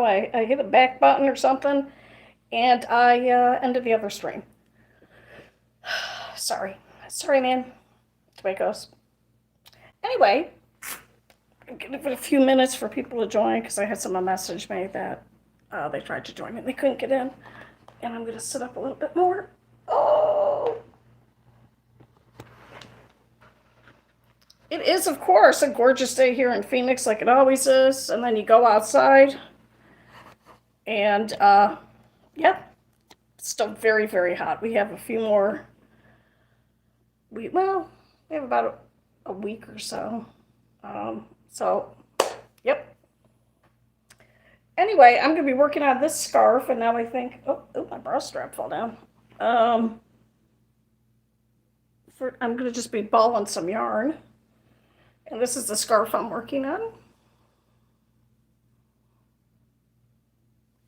I hit a back button or something, and I ended the other stream. Sorry. Sorry, man. That's the way it goes. Anyway, give it a few minutes for people to join because I had someone message me that they tried to join and they couldn't get in. And I'm going to sit up a little bit more. Oh, it is, of course, a gorgeous day here in Phoenix, like it always is. And then you go outside, and yeah, it's still very, very hot. We have a few more. We have about a week or so. So, yep. Anyway, I'm going to be working on this scarf, and now I think, my bra strap fell down. Um, I'm going to just be balling some yarn. And this is the scarf I'm working on.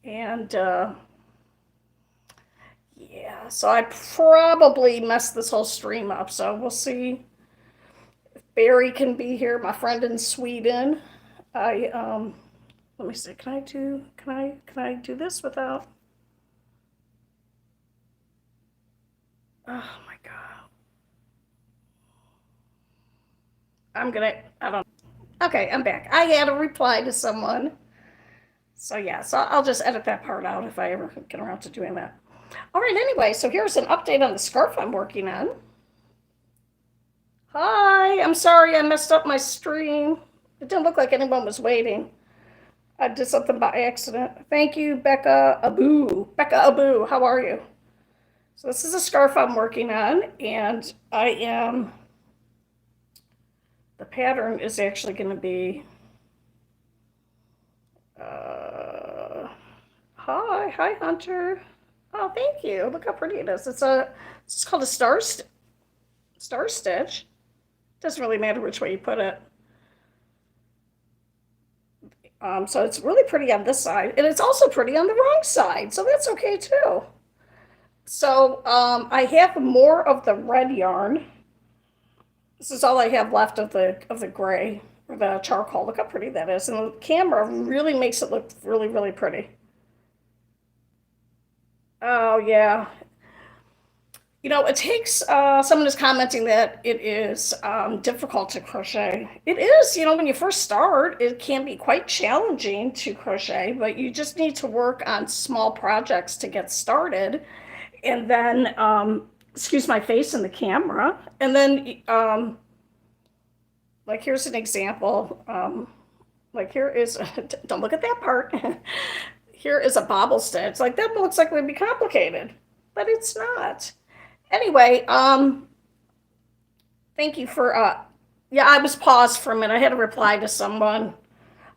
And yeah, so I probably messed this whole stream up. So we'll see if Barry can be here, my friend in Sweden. Let me see. Can I do this without? Oh my god. I don't. Okay, I'm back. I had a reply to someone. So yeah, so I'll just edit that part out if I ever get around to doing that. All right, anyway, so here's an update on the scarf I'm working on. Hi, I'm sorry I messed up my stream. It didn't look like anyone was waiting. I did something by accident. Thank you, Becca Abu. Becca Abu, how are you? So this is a scarf I'm working on, and the pattern is actually going to be, hi, Hunter. Oh, thank you. Look how pretty it is. It's called a star stitch. Doesn't really matter which way you put it. So it's really pretty on this side, and it's also pretty on the wrong side, so that's okay too. So I have more of the red yarn. This is all I have left of the gray or the charcoal. Look how pretty that is, and the camera really makes it look really, really pretty. Oh yeah, it takes, someone is commenting that it is difficult to crochet. It is, when you first start, it can be quite challenging to crochet, but you just need to work on small projects to get started. And then, excuse my face in the camera. And then, like, here's an example. Like, here is, don't look at that part. Here is a bobble stitch. Like, that looks like it would be complicated, but it's not. Anyway, thank you for yeah, I was paused for a minute. I had to reply to someone.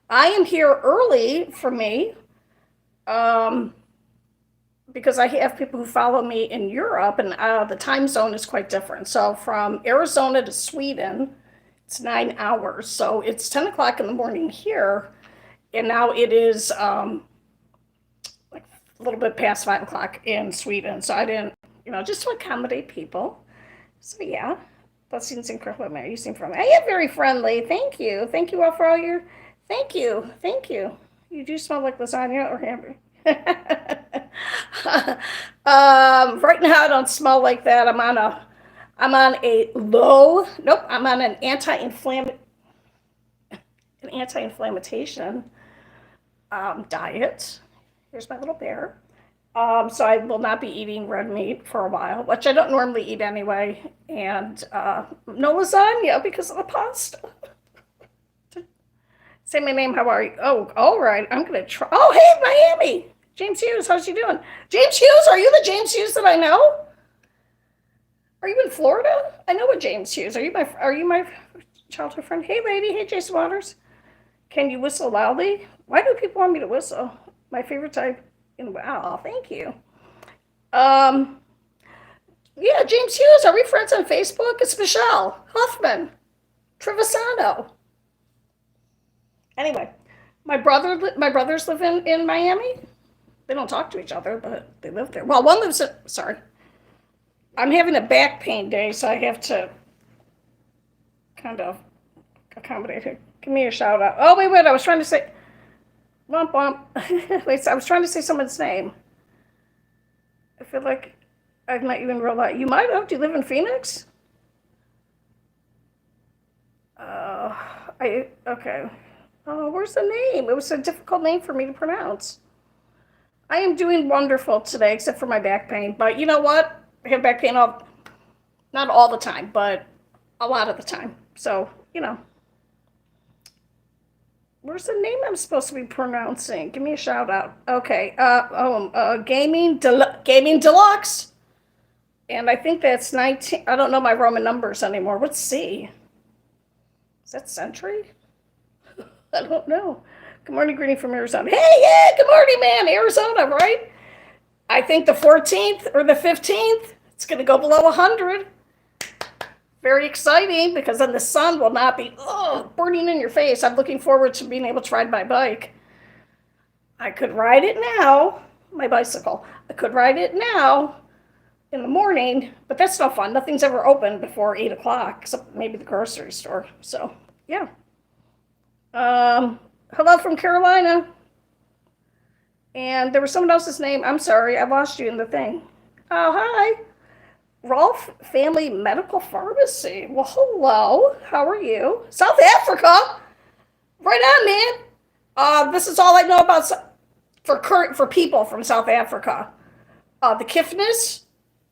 I am here early for me, um, because I have people who follow me in Europe, and the time zone is quite different. So from Arizona to Sweden, it's 9 hours. So it's 10 o'clock in the morning here, and now it is like a little bit past 5 o'clock in Sweden. So I didn't, just to accommodate people. So yeah, that seems incredible. You seem friendly. I am very friendly. Thank you. Thank you all for all your. Thank you. Thank you. You do smell like lasagna or hamburger. Right now I don't smell like that. I'm on a low. Nope. I'm on an anti-inflammation diet. Here's my little bear. So I will not be eating red meat for a while, which I don't normally eat anyway, and no lasagna because of the pasta. Say my name. How are you? Oh, all right. I'm gonna try. Oh, hey, Miami. James Hughes. How's you doing? James Hughes. Are you the James Hughes that I know? Are you in Florida? I know a James Hughes. Are you my childhood friend? Hey, lady. Hey, Jason Waters. Can you whistle loudly? Why do people want me to whistle? My favorite type. Wow. Thank you. Um. Yeah, James Hughes. Are we friends on Facebook? It's Michelle Huffman Trevisano. Anyway, my brothers live in Miami. They don't talk to each other, but they live there. Well, one lives in, sorry. I'm having a back pain day, so I have to kind of accommodate her. Give me a shout out. Oh, wait, I was trying to say, Womp womp. Wait, so I was trying to say someone's name. I feel like I've met you in real life. You might have. Do you live in Phoenix? Uh, okay. Oh, where's the name? It was a difficult name for me to pronounce. I am doing wonderful today, except for my back pain. But you know what? I have back pain not all the time, but a lot of the time. So, where's the name I'm supposed to be pronouncing? Give me a shout out. Okay. Gaming Deluxe. And I think that's 19. I don't know my Roman numbers anymore. What's C? Is that century? I don't know. Good morning, greeting from Arizona. Hey, yeah, good morning, man. Arizona, right? I think the 14th or the 15th, it's going to go below 100. Very exciting because then the sun will not be burning in your face. I'm looking forward to being able to ride my bike. I could ride it now, my bicycle. I could ride it now in the morning, but that's no fun. Nothing's ever open before 8 o'clock, except maybe the grocery store. So, yeah. Hello from Carolina. And there was someone else's name. I'm sorry, I lost you in the thing. Oh, hi. Rolf Family Medical Pharmacy. Well, hello. How are you? South Africa. Right on, man. This is all I know about for people from South Africa. The Kifness,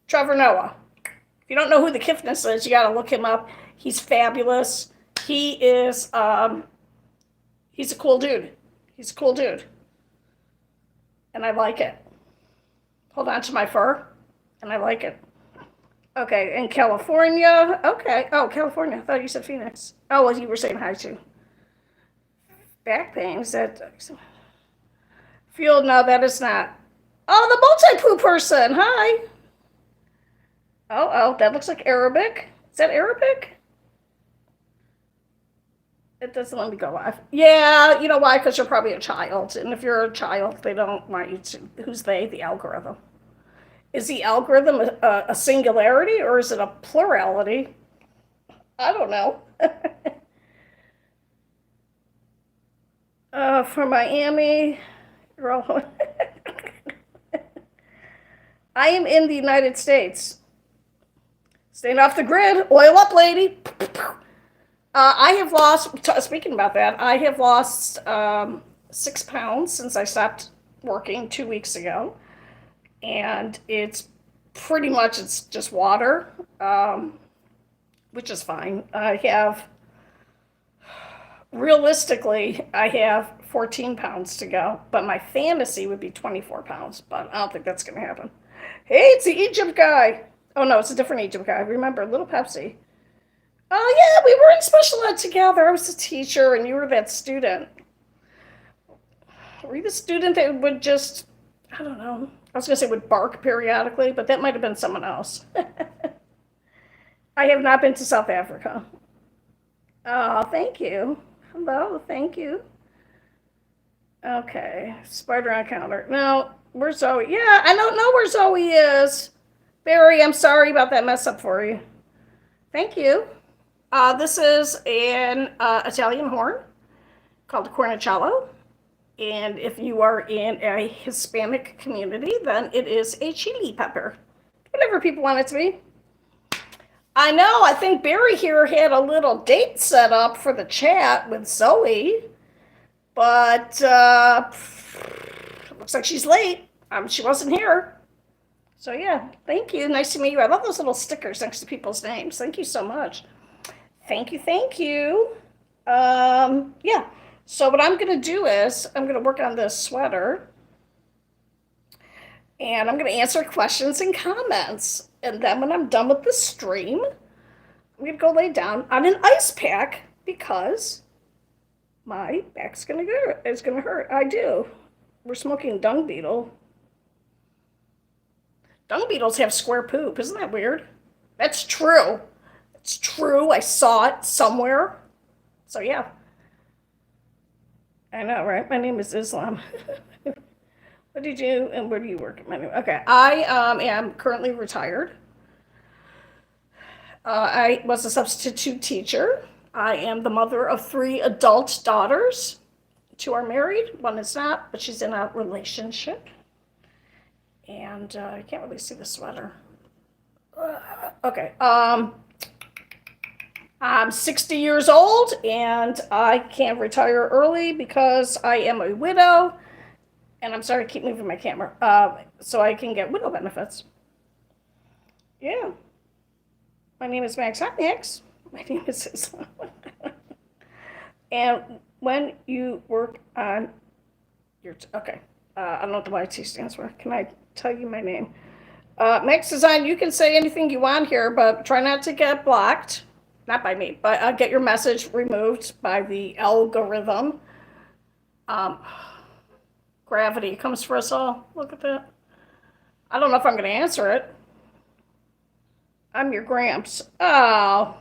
Trevor Noah. If you don't know who the Kifness is, you got to look him up. He's fabulous. He's a cool dude. He's a cool dude. And I like it. Hold on to my fur. And I like it. Okay, in California. Okay. Oh, California. I thought you said Phoenix. Oh, well, you were saying hi too. Back pain. Is that field? No, that is not. Oh, the multi-poo person. Hi. Oh, that looks like Arabic. Is that Arabic? It doesn't let me go live. Yeah, you know why? Because you're probably a child. And if you're a child, they don't want you to. Who's they? The algorithm. Is the algorithm a singularity or is it a plurality? I don't know. For Miami, I am in the United States. Staying off the grid. Oil up, lady. I have lost, speaking about that, I have lost 6 pounds since I stopped working 2 weeks ago. And it's just water, which is fine. Realistically, I have 14 pounds to go, but my fantasy would be 24 pounds, but I don't think that's going to happen. Hey, it's the Egypt guy. Oh, no, it's a different Egypt guy. Remember, Little Pepsi. Oh, yeah, we were in special ed together. I was a teacher, and you were that student. Were you the student that would just, I don't know, I was going to say would bark periodically, but that might have been someone else. I have not been to South Africa. Oh, thank you. Hello, thank you. Okay, spider on counter. No, where's Zoe? Yeah, I don't know where Zoe is. Barry, I'm sorry about that mess up for you. Thank you. This is an Italian horn called a cornicello. And if you are in a Hispanic community, then it is a chili pepper. Whatever people want it to be. I know, I think Barry here had a little date set up for the chat with Zoe, but looks like she's late. She wasn't here. So yeah, thank you. Nice to meet you. I love those little stickers next to people's names. Thank you so much. Thank you, thank you. Yeah. So what I'm going to do is I'm going to work on this sweater and I'm going to answer questions and comments. And then when I'm done with the stream, I'm going to go lay down on an ice pack because my back's going to hurt. It's going to hurt. I do. We're smoking dung beetle. Dung beetles have square poop. Isn't that weird? That's true. It's true. I saw it somewhere. So yeah. I know, right? My name is Islam. What did you and where do you work? Okay, I am currently retired. I was a substitute teacher. I am the mother of 3 adult daughters, Two are married, one is not, but she's in a relationship. And I can't really see the sweater. Okay. I'm 60 years old and I can't retire early because I am a widow. And I'm sorry to keep moving my camera. So I can get widow benefits. Yeah. My name is Max. Hi, Max. My name is And when you work on your, okay. I don't know what the YT stands for. Can I tell you my name? Max Design, you can say anything you want here, but try not to get blocked. Not by me, but get your message removed by the algorithm. Gravity comes for us all. Look at that. I don't know if I'm going to answer it. I'm your Gramps. Oh.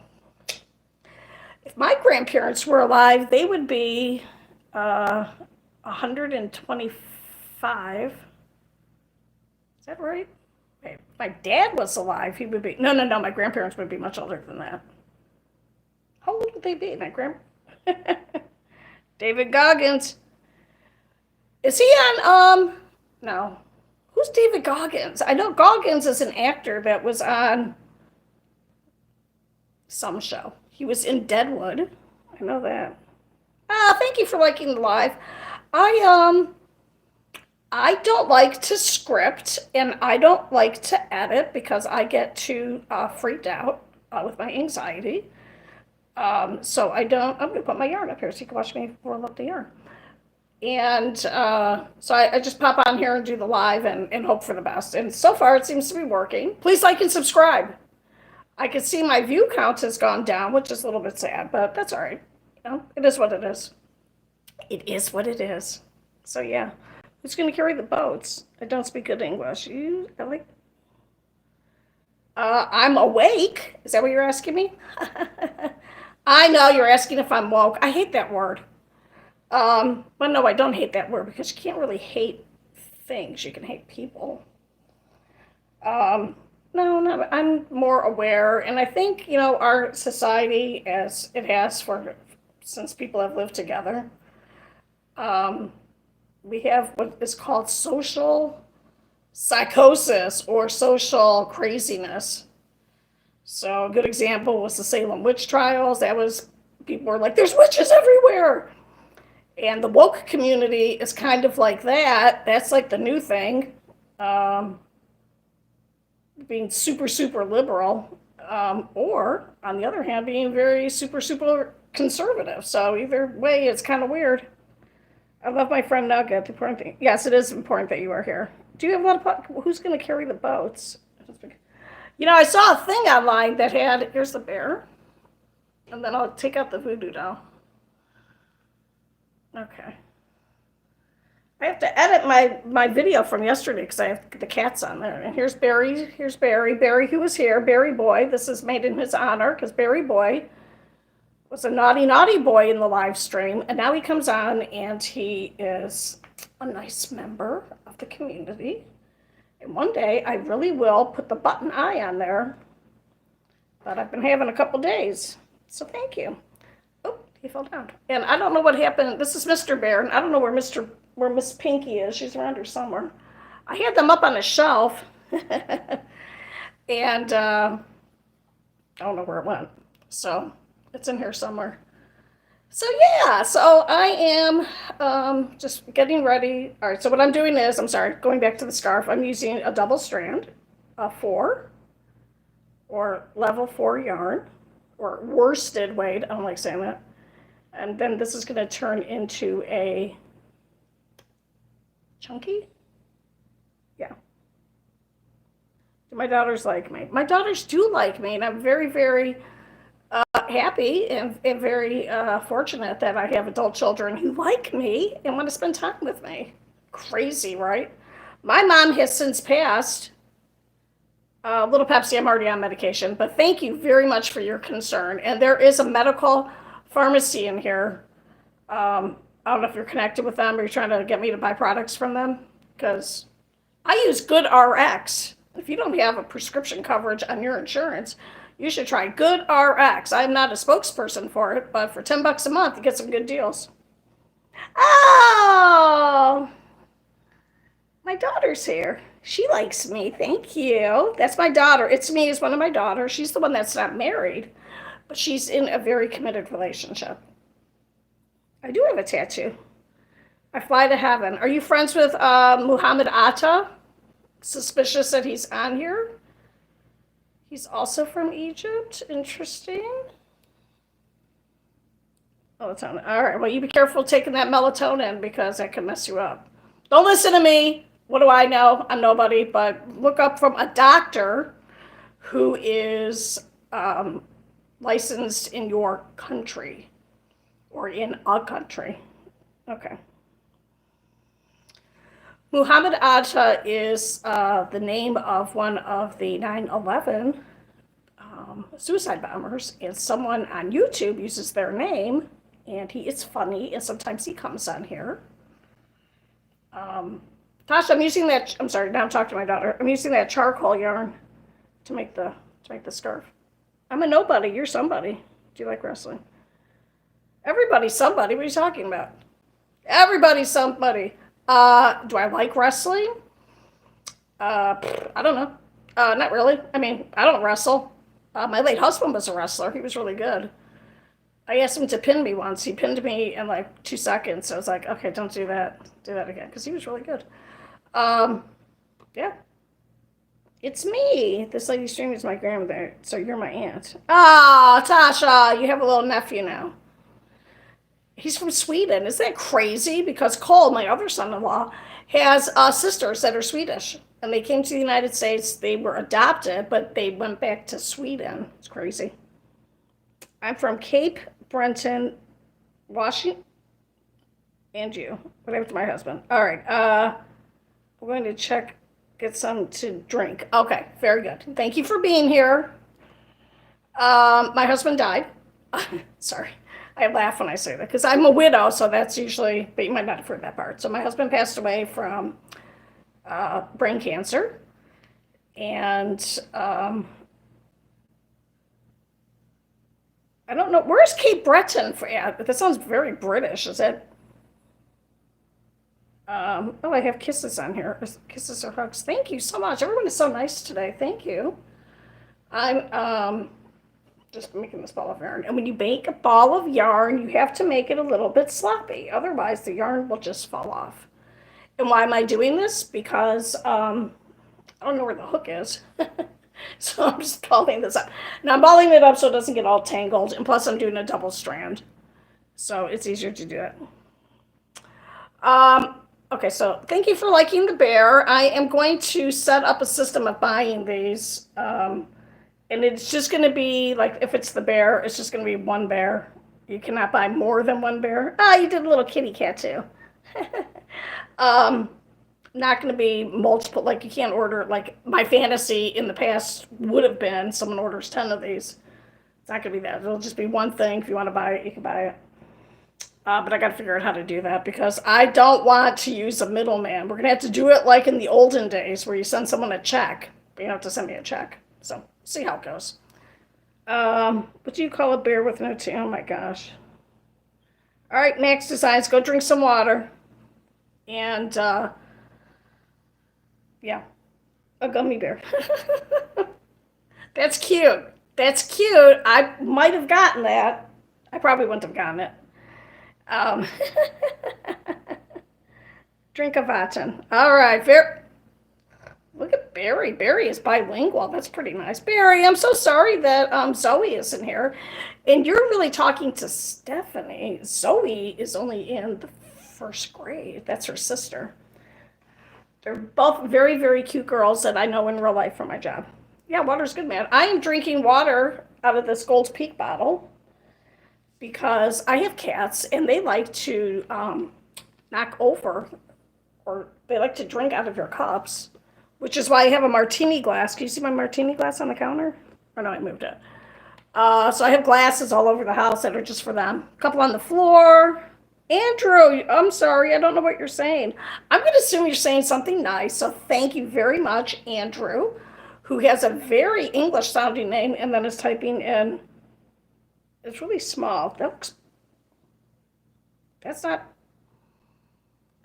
If my grandparents were alive, they would be 125. Is that right? If my dad was alive, he would be. No. My grandparents would be much older than that. How old would they be? My David Goggins. Is he on, no. Who's David Goggins? I know Goggins is an actor that was on some show. He was in Deadwood. I know that. Thank you for liking the live. I don't like to script and I don't like to edit because I get too freaked out with my anxiety. So I don't, I'm going to put my yarn up here so you can watch me roll up the yarn. And so I just pop on here and do the live and hope for the best. And so far it seems to be working. Please like and subscribe. I can see my view count has gone down, which is a little bit sad, but that's all right. You know, it is what it is. It is what it is. So yeah, who's going to carry the boats? I don't speak good English. You, Ellie? I'm awake. Is that what you're asking me? I know you're asking if I'm woke. I hate that word. But no, I don't hate that word because you can't really hate things. You can hate people. No, I'm more aware, and I think, you know, our society, as it has since people have lived together, we have what is called social psychosis or social craziness. So a good example was the Salem witch trials. That was, people were like, there's witches everywhere. And the woke community is kind of like that. That's like the new thing. Being super, super liberal, or on the other hand, being very super, super conservative. So either way, it's kind of weird. I love my friend Nugget. The important thing, yes, it is important that you are here. Do you have a lot of, who's going to carry the boats? You know, I saw a thing online that had, here's the bear, and then I'll take out the voodoo doll. Okay. I have to edit my video from yesterday because I have the cats on there. And here's Barry. Here's Barry. Barry, who was here. Barry Boy. This is made in his honor because Barry Boy was a naughty, naughty boy in the live stream. And now he comes on and he is a nice member of the community. And one day I really will put the button eye on there that I've been having a couple days. So thank you. Oh, he fell down. And I don't know what happened. This is Mr. Bear, and I don't know where Miss Pinky is. She's around here somewhere. I had them up on a shelf, and I don't know where it went. So it's in here somewhere. So yeah, so I am just getting ready. All right, so what I'm doing is, I'm sorry, going back to the scarf, I'm using a double strand, a 4, or level 4 yarn, or worsted weight, I don't like saying that. And then this is going to turn into a chunky? Yeah. Do my daughters like me? My daughters do like me, and I'm very, very happy and very fortunate that I have adult children who like me and want to spend time with me. Crazy, right? My mom has since passed. Little Pepsi, I'm already on medication, but thank you very much for your concern. And there is a medical pharmacy in here. I don't know if you're connected with them or you're trying to get me to buy products from them, because I use Good RX. If you don't have a prescription coverage on your insurance, you should try Good RX. I'm not a spokesperson for it, but for $10 a month, you get some good deals. Oh, my daughter's here. She likes me. Thank you. That's my daughter. It's me is one of my daughters. She's the one that's not married, but she's in a very committed relationship. I do have a tattoo. I fly to heaven. Are you friends with Muhammad Atta? Suspicious that he's on here. He's also from Egypt. Interesting. Melatonin. All right. Well, you be careful taking that melatonin because that can mess you up. Don't listen to me. What do I know? I'm nobody. But look up from a doctor who is licensed in your country or in a country. Okay. Muhammad Atta is the name of one of the 9/11 suicide bombers, and someone on YouTube uses their name, and he is funny, and sometimes he comes on here. Tasha, I'm using that. I'm sorry. Now I'm talking to my daughter. I'm using that charcoal yarn to make the scarf. I'm a nobody. You're somebody. Do you like wrestling? Everybody's somebody. What are you talking about? Everybody's somebody. Do I like wrestling? I don't know. Not really. I mean, I don't wrestle. My late husband was a wrestler. He was really good. I asked him to pin me once. He pinned me in like 2 seconds. So I was like, okay, don't do that. Do that again. Because he was really good. Um, yeah. It's me. This lady stream is my grandmother. So you're my aunt. Ah, Tasha, you have a little nephew now. He's from Sweden. Isn't that crazy? Because Cole, my other son-in-law, has sisters that are Swedish. And they came to the United States. They were adopted, but they went back to Sweden. It's crazy. I'm from Cape Breton, Washington. And you. Whatever to my husband. All right. We're going to get some to drink. Okay. Very good. Thank you for being here. My husband died. Sorry. I laugh when I say that because I'm a widow, so that's usually, but you might not have heard that part. So my husband passed away from brain cancer, and I don't know, where's Cape Breton for? Yeah, that sounds very British. Is that? Oh, I have kisses on here. Kisses or hugs. Thank you so much. Everyone is so nice today. Thank you. I'm just making this ball of yarn. And when you make a ball of yarn, you have to make it a little bit sloppy. Otherwise, the yarn will just fall off. And why am I doing this? Because I don't know where the hook is. So I'm just balling this up. Now I'm balling it up so it doesn't get all tangled. And plus I'm doing a double strand. So it's easier to do it. Okay, so thank you for liking the bear. I am going to set up a system of buying these. And it's just going to be like, if it's the bear, it's just going to be one bear. You cannot buy more than one bear. Ah, you did a little kitty cat too. Not going to be multiple, like you can't order, like my fantasy in the past would have been someone orders 10 of these. It's not going to be that. It'll just be one thing. If you want to buy it, you can buy it. But I got to figure out how to do that because I don't want to use a middleman. We're going to have to do it like in the olden days where you send someone a check, but you don't have to send me a check. So see how it goes. What do you call a bear with no teeth? Oh my gosh. All right, Max Designs, go drink some water. And yeah, a gummy bear. That's cute. That's cute. I might have gotten that. I probably wouldn't have gotten it. Um, drink a Vaten. All right, fair. Look at Barry. Barry is bilingual. That's pretty nice. Barry, I'm so sorry that Zoe isn't here. And you're really talking to Stephanie. Zoe is only in the first grade. That's her sister. They're both very, very cute girls that I know in real life from my job. Yeah, water's good, man. I am drinking water out of this Gold's Peak bottle because I have cats and they like to knock over or they like to drink out of your cups, which is why I have a martini glass. Can you see my martini glass on the counter? Oh no, I moved it. So I have glasses all over the house that are just for them. A couple on the floor. Andrew, I'm sorry, I don't know what you're saying. I'm going to assume you're saying something nice. So thank you very much, Andrew, who has a very English sounding name and then is typing in. It's really small. That's not.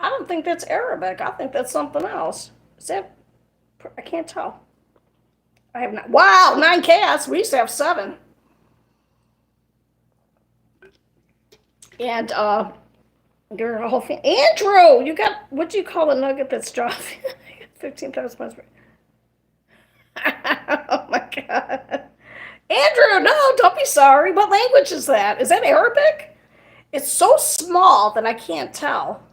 I don't think that's Arabic. I think that's something else. Is that? I can't tell. I have not. Wow, 9 cats. We used to have 7. And you're a whole thing. Andrew, you got what do you call a nugget that's dropped? 15,000 pounds. Oh my god. Andrew, no, don't be sorry. What language is that? Is that Arabic? It's so small that I can't tell.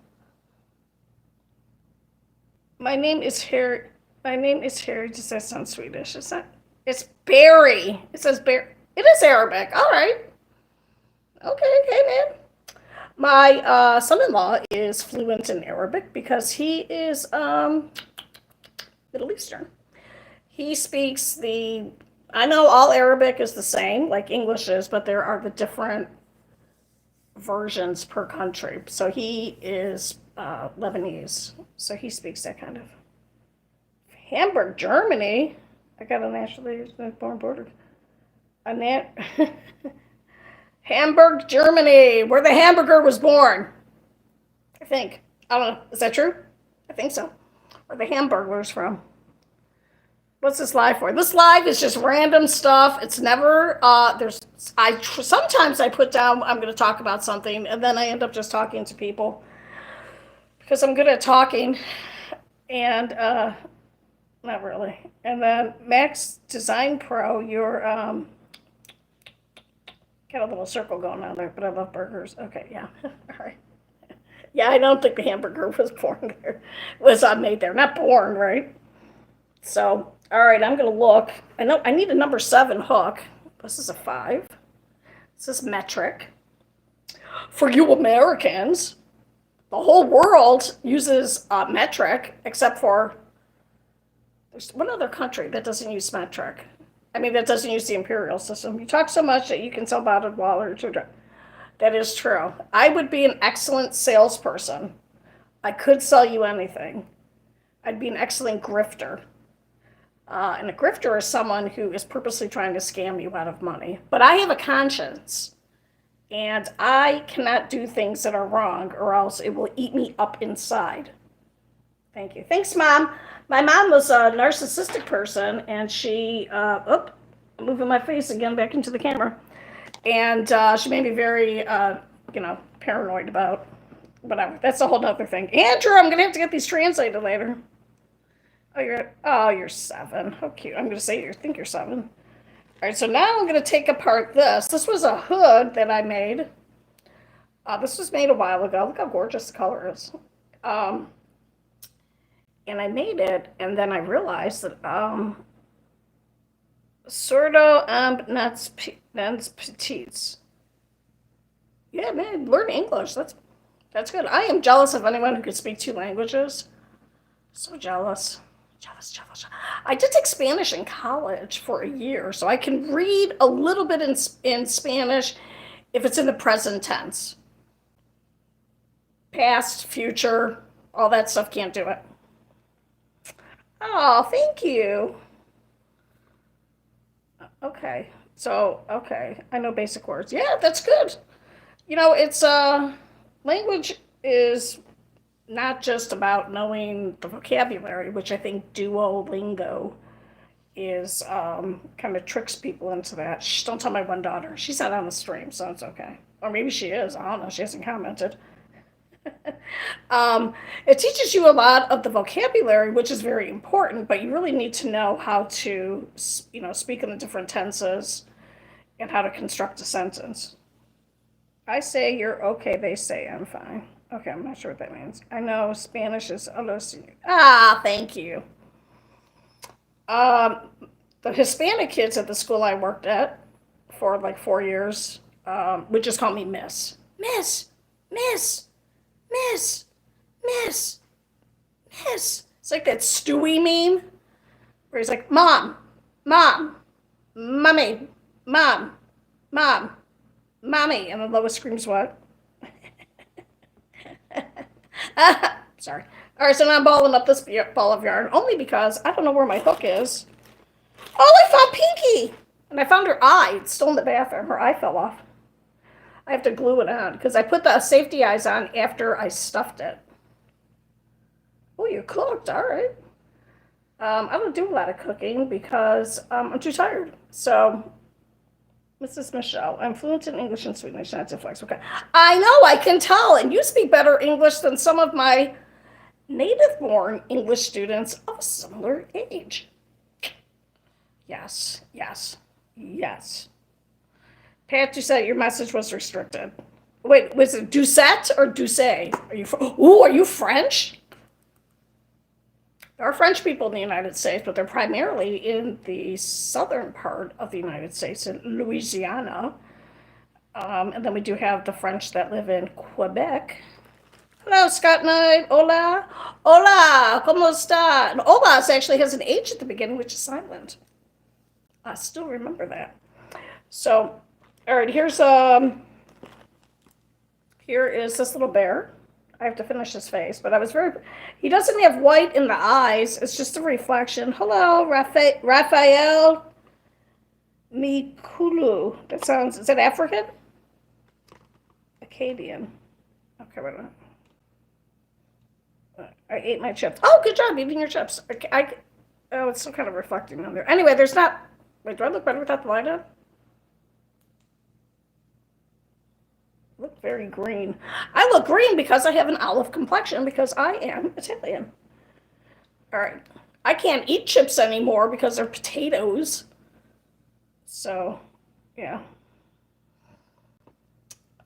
My name is Harry. My name is Harry. Does that sound Swedish? Is that? It's Barry. It says Barry. It is Arabic. All right. Okay, okay, man. My son-in-law is fluent in Arabic because he is Middle Eastern. He speaks the. I know all Arabic is the same, like English is, but there are the different versions per country. So he is Lebanese, so he speaks that kind of. Hamburg, Germany. I got a nationally born border. A nat. Hamburg, Germany, where the hamburger was born. I think. I don't know. Is that true? I think so. Where the hamburger's from. What's this live for? This live is just random stuff. It's never there's sometimes I put down I'm going to talk about something and then I end up just talking to people because I'm good at talking and not really. And then Max Design Pro, you're got a little circle going on there, but I love burgers. Okay, yeah. All right. Yeah, I don't think the hamburger was born there. Was made there. Not born, right? So, all right, I'm going to look. I know I need a number 7 hook. This is a 5. This is metric. For you Americans, the whole world uses metric, except for there's one other country that doesn't use metric. I mean, that doesn't use the imperial system. You talk so much that you can sell bottled water to. That is true. I would be an excellent salesperson. I could sell you anything. I'd be an excellent grifter. And a grifter is someone who is purposely trying to scam you out of money. But I have a conscience. And I cannot do things that are wrong or else it will eat me up inside. Thank you. Thanks, Mom. My mom was a narcissistic person, and she, I'm moving my face again back into the camera. And she made me very, paranoid about whatever. That's a whole other thing. Andrew, I'm going to have to get these translated later. You're 7. How cute. I'm going to say you think you're 7. All right, so now I'm going to take apart this. This was a hood that I made. This was made a while ago. Look how gorgeous the color is. And I made it, and then I realized that sordo nuts petites. Yeah, man, learn English. That's good. I am jealous of anyone who can speak 2 languages. So jealous. Jealous. I did take Spanish in college for a year, so I can read a little bit in Spanish if it's in the present tense. Past, future, all that stuff can't do it. Oh, thank you. Okay. I know basic words. Yeah, that's good. It's language is not just about knowing the vocabulary, which I think Duolingo is kind of tricks people into that. Shh, don't tell my one daughter. She's not on the stream, so it's okay. Or maybe she is. I don't know. She hasn't commented. It teaches you a lot of the vocabulary, which is very important, but you really need to know how to, speak in the different tenses and how to construct a sentence. I say you're okay, they say I'm fine. Okay, I'm not sure what that means. I know Spanish is thank you. The Hispanic kids at the school I worked at for like 4 years would just call me Miss. Miss. It's like that Stewie meme where he's like, Mom, Mommy, Mom, Mommy. And then Lois screams, what? Sorry. All right, so now I'm balling up this ball of yarn only because I don't know where my hook is. Oh, I found Pinky! And I found her eye. It's still in the bathroom. Her eye fell off. I have to glue it on because I put the safety eyes on after I stuffed it. Oh, you cooked. All right. I don't do a lot of cooking because I'm too tired. So, Mrs. Michelle, I'm fluent in English and Swedish, not too flexible. Okay. I know, I can tell. And you speak better English than some of my native born English students of a similar age. Yes, yes, yes. Pat, you said your message was restricted. Wait, was it Doucette or Douce? Are you French? There are French people in the United States, but they're primarily in the southern part of the United States, in Louisiana. And then we do have the French that live in Quebec. Hello, Scott Knight. Hola. Hola. ¿Cómo está? And hola actually has an H at the beginning, which is silent. I still remember that. So, all right, here is this little bear. I have to finish his face, but he doesn't have white in the eyes. It's just a reflection. Hello, Raphael Mikulu. Is that African? Acadian. Okay, wait a minute. I ate my chips. Oh, good job eating your chips. Oh, it's still kind of reflecting on there. Anyway, there's not. Wait, do I look better without the light on? Look very green. I look green because I have an olive complexion because I am Italian. All right. I can't eat chips anymore because they're potatoes. So, yeah.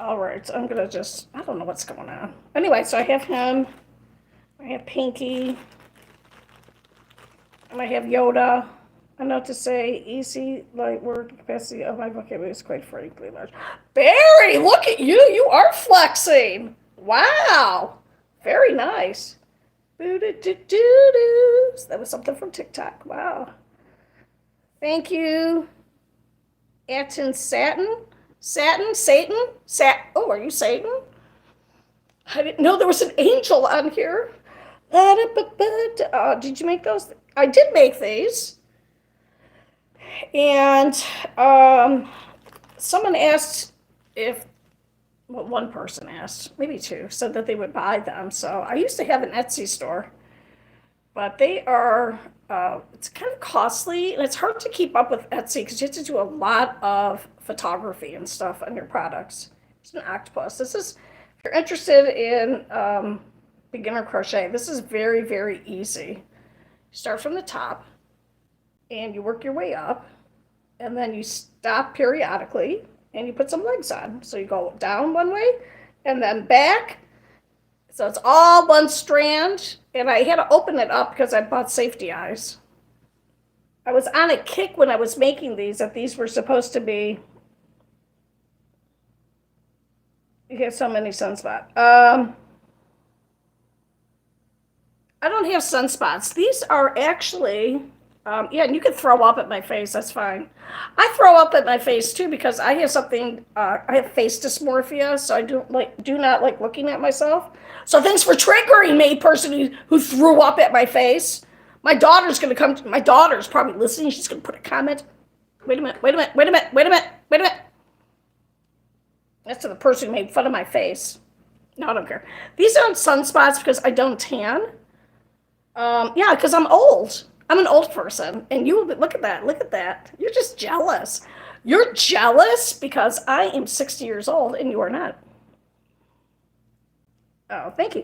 All right. So I'm going to I don't know what's going on. Anyway, so I have him. I have Pinky. And I have Yoda. I know to say easy, light word capacity of my vocabulary is quite frankly large. Barry, look at you. You are flexing. Wow. Very nice. That was something from TikTok. Wow. Thank you. Atten Satin? Satan? Oh, are you Satan? I didn't know there was an angel on here. Did you make those? I did make these. And someone asked one person asked, maybe two, said that they would buy them. So I used to have an Etsy store, but they are, it's kind of costly and it's hard to keep up with Etsy because you have to do a lot of photography and stuff on your products. It's an octopus. If you're interested in beginner crochet, this is very, very easy. Start from the top and you work your way up and then you stop periodically and you put some legs on. So you go down one way and then back. So it's all one strand, and I had to open it up because I bought safety eyes. I was on a kick when I was making these that these were supposed to be. You have so many sunspots. I don't have sunspots. These are actually, yeah, and you can throw up at my face. That's fine. I throw up at my face too because I have I have face dysmorphia, so I do not like looking at myself. So thanks for triggering me, person who threw up at my face. My daughter's probably listening. She's gonna put a comment. Wait a minute. That's to the person who made fun of my face. No, I don't care. These aren't sunspots because I don't tan. Yeah, because I'm old. I'm an old person. And look at that. You're just jealous. You're jealous because I am 60 years old and you are not. Oh, thank you.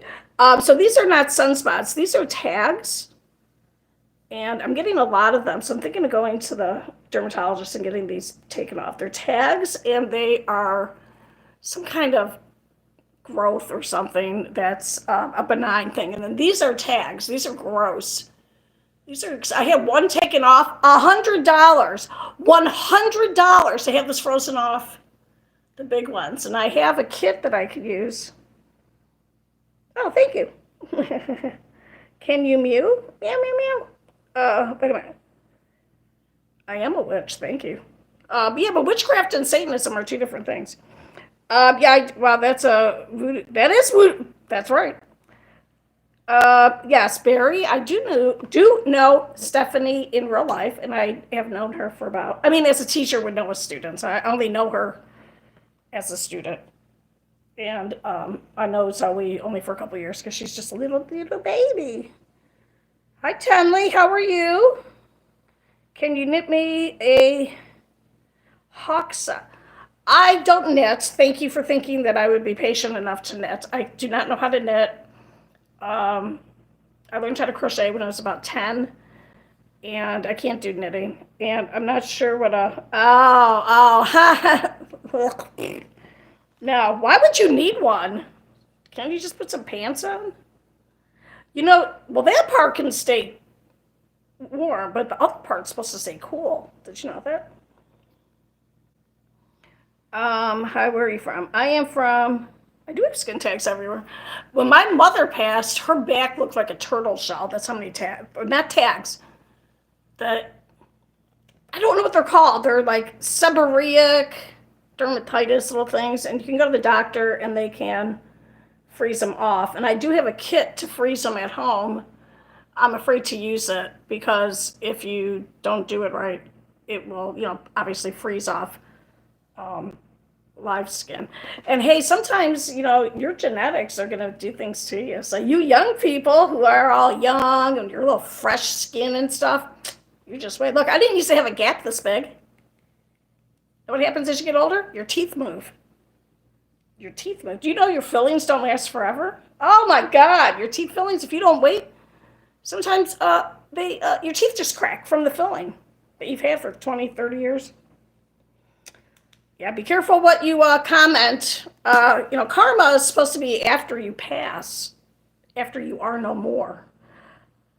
So these are not sunspots. These are tags. And I'm getting a lot of them. So I'm thinking of going to the dermatologist and getting these taken off. They're tags and they are some kind of growth or something that's a benign thing. And then these are tags. These are gross. I had one taken off, $100. $100 to have this frozen off, the big ones. And I have a kit that I could use. Oh, thank you. Can you mew? Meow, meow, meow. Wait a minute. I am a witch, thank you. Yeah, but witchcraft and Satanism are two different things. That's voodoo. That is voodoo. That's right. Yes, Barry, I do know Stephanie in real life, and I have known her as a teacher would know as students. I only know her as a student. And I know Zoe only for a couple years because she's just a little baby. Hi, Tenley. How are you? Can you knit me a hoxa? I don't knit. Thank you for thinking that I would be patient enough to knit. I do not know how to knit. Um, I learned how to crochet when I was about 10, and I can't do knitting. And I'm not sure what a. No, why would you need one? Can't you just put some pants on? Well, that part can stay warm, but the other part's supposed to stay cool. Did you know that? Hi, where are you from? I am from. I do have skin tags everywhere. When my mother passed, her back looked like a turtle shell. That's how many tags, not tags. That I don't know what they're called. They're like seborrheic dermatitis little things, and you can go to the doctor and they can freeze them off. And I do have a kit to freeze them at home. I'm afraid to use it because if you don't do it right, it will, obviously freeze off um, live skin. And hey, sometimes, your genetics are going to do things to you. So, you young people who are all young and your little fresh skin and stuff, you just wait. Look, I didn't used to have a gap this big. And what happens as you get older? Your teeth move. Your teeth move. Do you know your fillings don't last forever? Oh my God, your teeth fillings, if you don't wait, sometimes your teeth just crack from the filling that you've had for 20, 30 years. Yeah, be careful what you comment. Karma is supposed to be after you pass, after you are no more.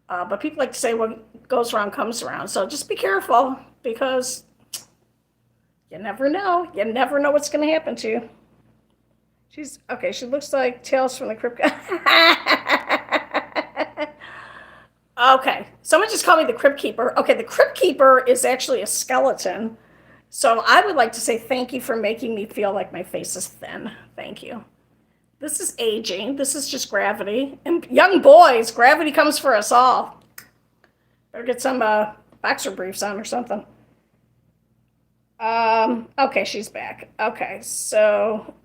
But people like to say what goes around comes around. So just be careful because you never know. You never know what's going to happen to you. She's okay. She looks like Tales from the Crypt. Okay, someone just called me the Crypt Keeper. Okay, the Crypt Keeper is actually a skeleton. So I would like to say thank you for making me feel like my face is thin. Thank you. This is aging. This is just gravity. And young boys, gravity comes for us all. Better get some boxer briefs on or something. Okay, she's back. Okay, so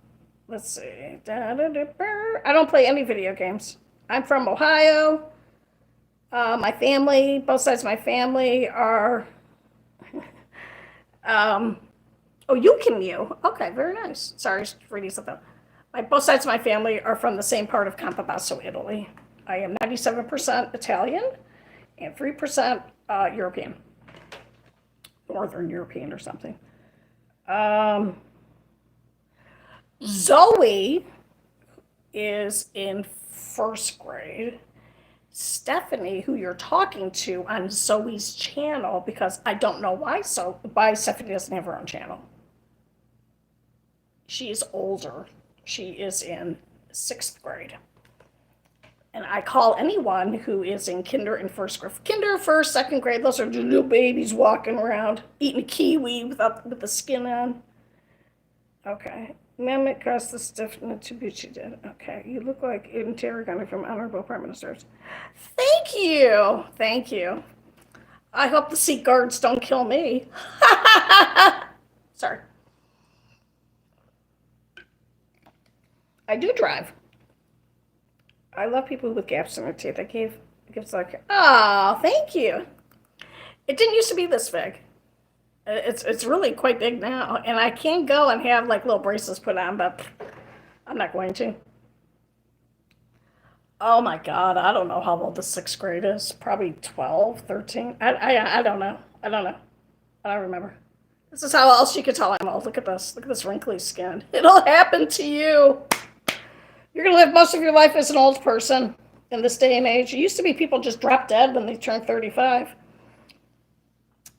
let's see. I don't play any video games. I'm from Ohio. My family, both sides of my family are. Um, oh, you can you. Okay, very nice. Sorry, reading something. Both sides of my family are from the same part of Campobasso, Italy. I am 97% Italian and 3% European, Northern European or something. Um, Zoe is in first grade. Stephanie, who you're talking to on Zoe's channel, because I don't know why Stephanie doesn't have her own channel. She is older. She is in sixth grade. And I call anyone who is in kinder and first grade. Kinder, first, second grade, those are little babies walking around, eating a kiwi with the skin on. Okay. Amendment caused the stiffness to be she did. Okay. You look like interrogant from Honorable Prime Ministers. Thank you. Thank you. I hope the seat guards don't kill me. Sorry. I do drive. I love people with gaps in their teeth. Gives like, oh, thank you. It didn't used to be this big. It's really quite big now, and I can go and have like little braces put on, but I'm not going to. Oh my God, I don't know how old the sixth grade is. Probably 12, 13. I don't know. I don't know. I don't remember. This is how else you could tell I'm old. Look at this. Look at this wrinkly skin. It'll happen to you. You're going to live most of your life as an old person in this day and age. It used to be people just drop dead when they turn 35.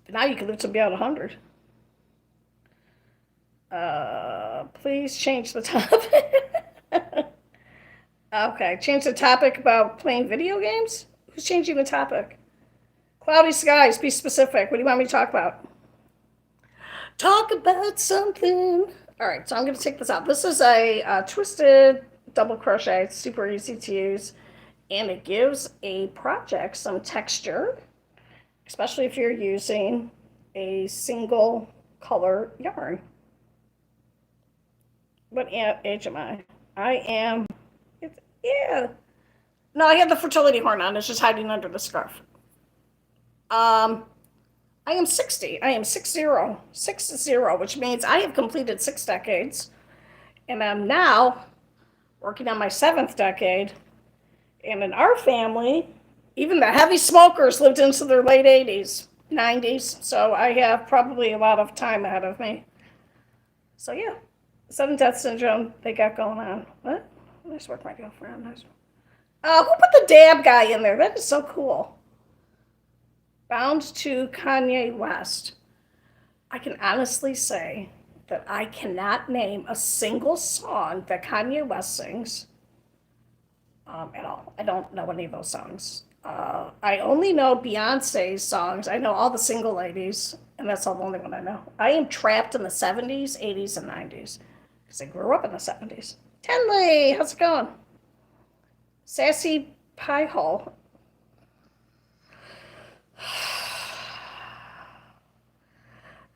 But now you can live to be about 100. Please change the topic. Okay, change the topic about playing video games? Who's changing the topic? Cloudy skies, be specific. What do you want me to talk about? Talk about something. All right, so I'm going to take this out. This is a twisted double crochet. It's super easy to use, and it gives a project some texture, especially if you're using a single color yarn. What age am I? I am. Yeah. No, I have the fertility horn on. It's just hiding under the scarf. Um, I am 60. I am 60, 60, which means I have completed 6 decades, and I'm now working on my seventh decade. And in our family, even the heavy smokers lived into their late 80s, 90s. So I have probably a lot of time ahead of me. So yeah, sudden death syndrome they got going on. What? Nice work, my girlfriend. Nice. Who put the dab guy in there? That is so cool. Bound to Kanye West. I can honestly say that I cannot name a single song that Kanye West sings at all. I don't know any of those songs. I only know Beyonce's songs. I know all the single ladies, and that's the only one I know. I am trapped in the 70s, 80s, and 90s because I grew up in the 70s. Tenley, how's it going? Sassy Pie Hole.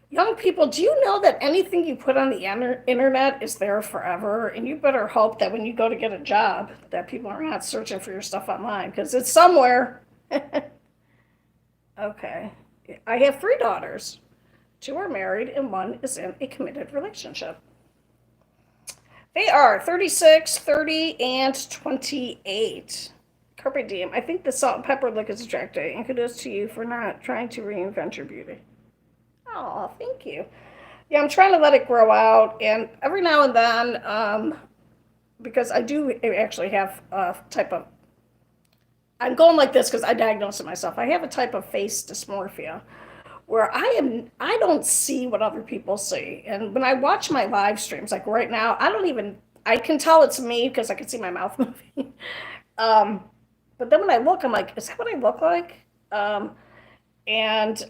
Young people, do you know that anything you put on the internet is there forever? And you better hope that when you go to get a job, that people are not searching for your stuff online because it's somewhere. Okay. I have 3 daughters. 2 are married and 1 is in a committed relationship. They are 36, 30, and 28. Carpe diem. I think the salt and pepper look is attractive, and kudos to you for not trying to reinvent your beauty. Oh, thank you. Yeah, I'm trying to let it grow out, and every now and then, because I do actually have a type of, I'm going like this because I diagnosed it myself. I have a type of face dysmorphia where I don't see what other people see. And when I watch my live streams, like right now, I can tell it's me because I can see my mouth moving. Um, but then when I look, I'm like, is that what I look like? And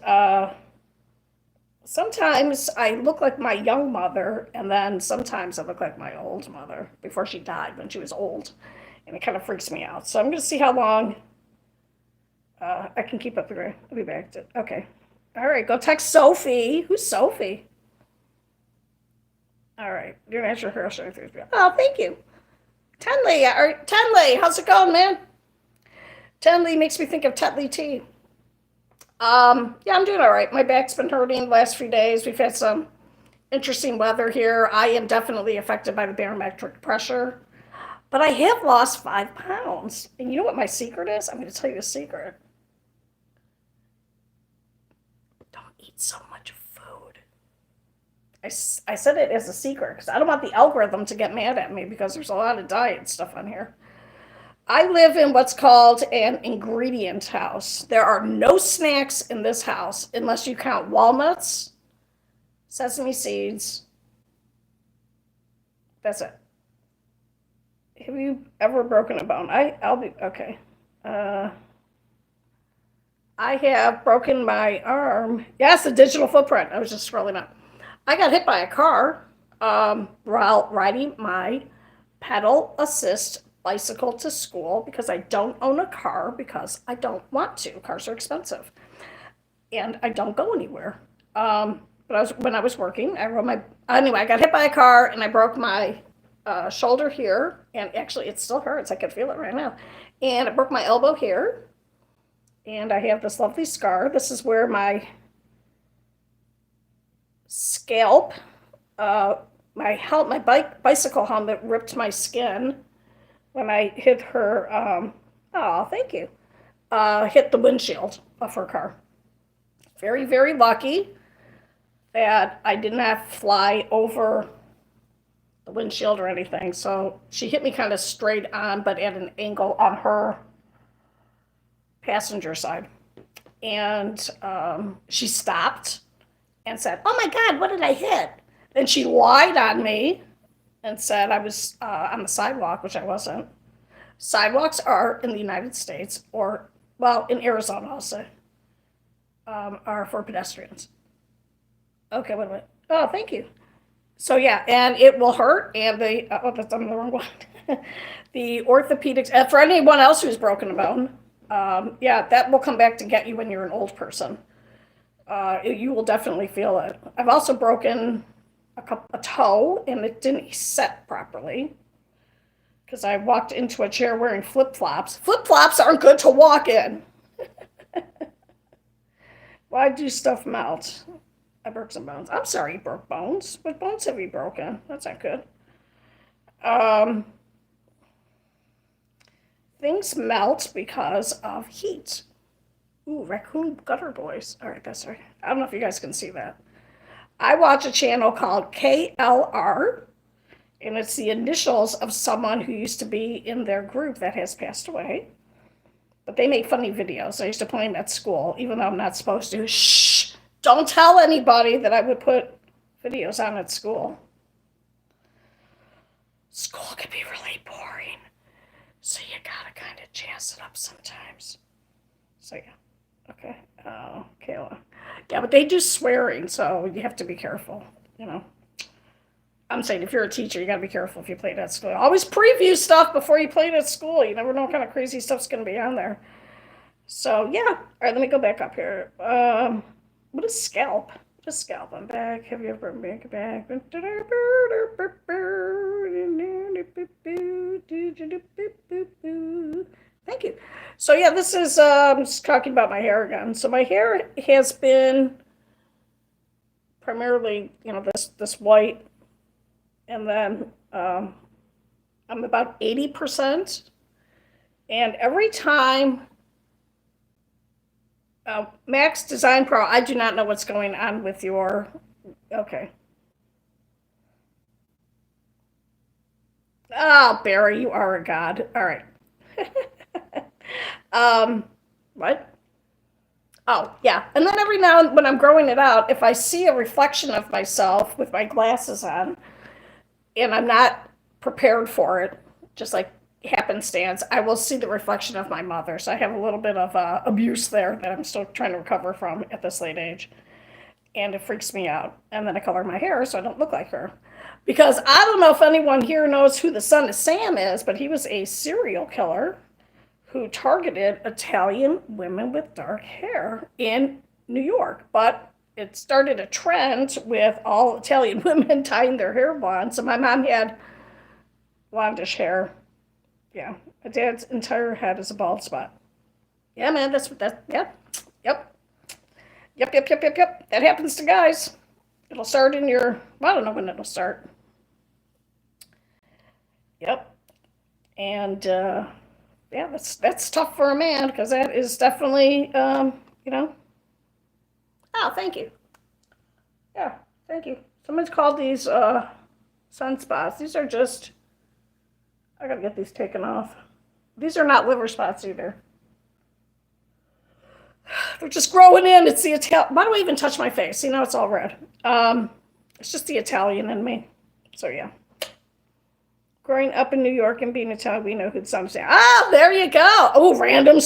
sometimes I look like my young mother, and then sometimes I look like my old mother before she died when she was old. And it kind of freaks me out. So I'm going to see how long I can keep up the grade. I'll be back to, okay. All right, go text Sophie. Who's Sophie? All right, your natural hair showing through. Oh, thank you. Tenley, how's it going, man? Tenley makes me think of Tetley tea. Yeah, I'm doing all right. My back's been hurting the last few days. We've had some interesting weather here. I am definitely affected by the barometric pressure, but I have lost 5 pounds. And you know what my secret is? I'm going to tell you a secret. Don't eat so much food. I said it as a secret because I don't want the algorithm to get mad at me because there's a lot of diet stuff on here. I live in what's called an ingredient house. There are no snacks in this house unless you count walnuts, sesame seeds. That's it. Have you ever broken a bone? I'll be okay. I have broken my arm. Yes, a digital footprint. I was just scrolling up. I got hit by a car while riding my pedal assist bicycle to school because I don't own a car because I don't want to. Cars are expensive, and I don't go anywhere. But when I was working, I rode my anyway. I got hit by a car and I broke my shoulder here, and actually it still hurts. I can feel it right now, and I broke my elbow here, and I have this lovely scar. This is where my scalp, my bicycle helmet ripped my skin when I hit her. Oh, thank you. Hit the windshield of her car. Very, very lucky that I did not fly over the windshield or anything. So she hit me kind of straight on, but at an angle on her passenger side. And she stopped and said, "Oh my God, what did I hit?" Then she lied on me and said I was on the sidewalk, which I wasn't. Sidewalks are in the United States, or, well, in Arizona, I'll say, are for pedestrians. Okay, wait a minute. Oh, thank you. So, yeah, and it will hurt, and that's on the wrong one. The orthopedics, for anyone else who's broken a bone, yeah, that will come back to get you when you're an old person. You will definitely feel it. I've also broken a toe, and it didn't set properly. because I walked into a chair wearing flip-flops. Flip-flops aren't good to walk in. Why do stuff melt? I broke some bones. I'm sorry you broke bones. What bones have you broken? That's not good. Um, Things melt because of heat. Ooh, raccoon gutter boys. All right, that's right. I don't know if you guys can see that. I watch a channel called KLR, and it's the initials of someone who used to be in their group that has passed away. But they make funny videos. I used to play them at school, even though I'm not supposed to. Shh! Don't tell anybody that I would put videos on at school. School can be really boring, so you gotta kind of jazz it up sometimes. So yeah, okay. Oh, Kayla. Yeah, but they do swearing, so you have to be careful. You know, I'm saying if you're a teacher, you gotta be careful if you play it at school. Always preview stuff before you play it at school. You never know what kind of crazy stuff's gonna be on there. So yeah, all right. Let me go back up here. What is scalp? What is scalp? I'm back. Have you ever been back? Thank you. So yeah, this is just talking about my hair again. So my hair has been primarily, this white, and then I'm about 80%. And every time, Max Design Pro, I do not know what's going on with your. Okay. Oh, Barry, you are a god. All right. um, what? Oh, yeah. And then every now and when I'm growing it out, if I see a reflection of myself with my glasses on and I'm not prepared for it, just like happenstance, I will see the reflection of my mother. So I have a little bit of abuse there that I'm still trying to recover from at this late age. And it freaks me out. And then I color my hair so I don't look like her. Because I don't know if anyone here knows who the son of Sam is, but he was a serial killer who targeted Italian women with dark hair in New York. But it started a trend with all Italian women tying their hair blonde. So my mom had blondish hair. Yeah, my dad's entire head is a bald spot. Yeah, man, that's what that. Yep, yep, yep. That happens to guys. It'll start in your. Well, I don't know when it'll start. Yep, and yeah, that's tough for a man because that is definitely you know. Oh, thank you. Yeah, thank you. Someone's called these sunspots. These are just. I gotta get these taken off. These are not liver spots either. They're just growing in. It's the Italian. Why do I even touch my face? You know, it's all red. It's just the Italian in me. So yeah. Growing up in New York and being Italian, we know who the sun is. Ah, there you go. Oh, random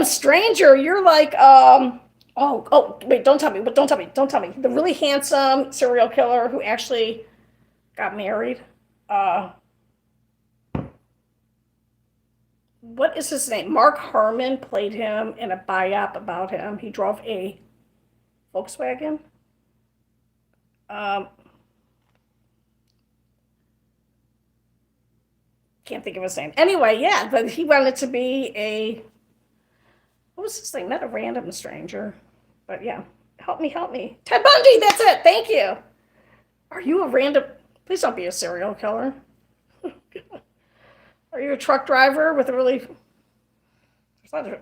stranger. You're like wait, don't tell me. But don't tell me. The really handsome serial killer who actually got married. Uh, what is his name? Mark Harmon played him in a biop about him. He drove a Volkswagen. Um, can't think of his name. Anyway, yeah, but he wanted to be a. What was his name? Not a random stranger, but yeah. Help me, help me. Ted Bundy. That's it. Thank you. Are you a random? Please don't be a serial killer. Are you a truck driver with a really? There's a lot of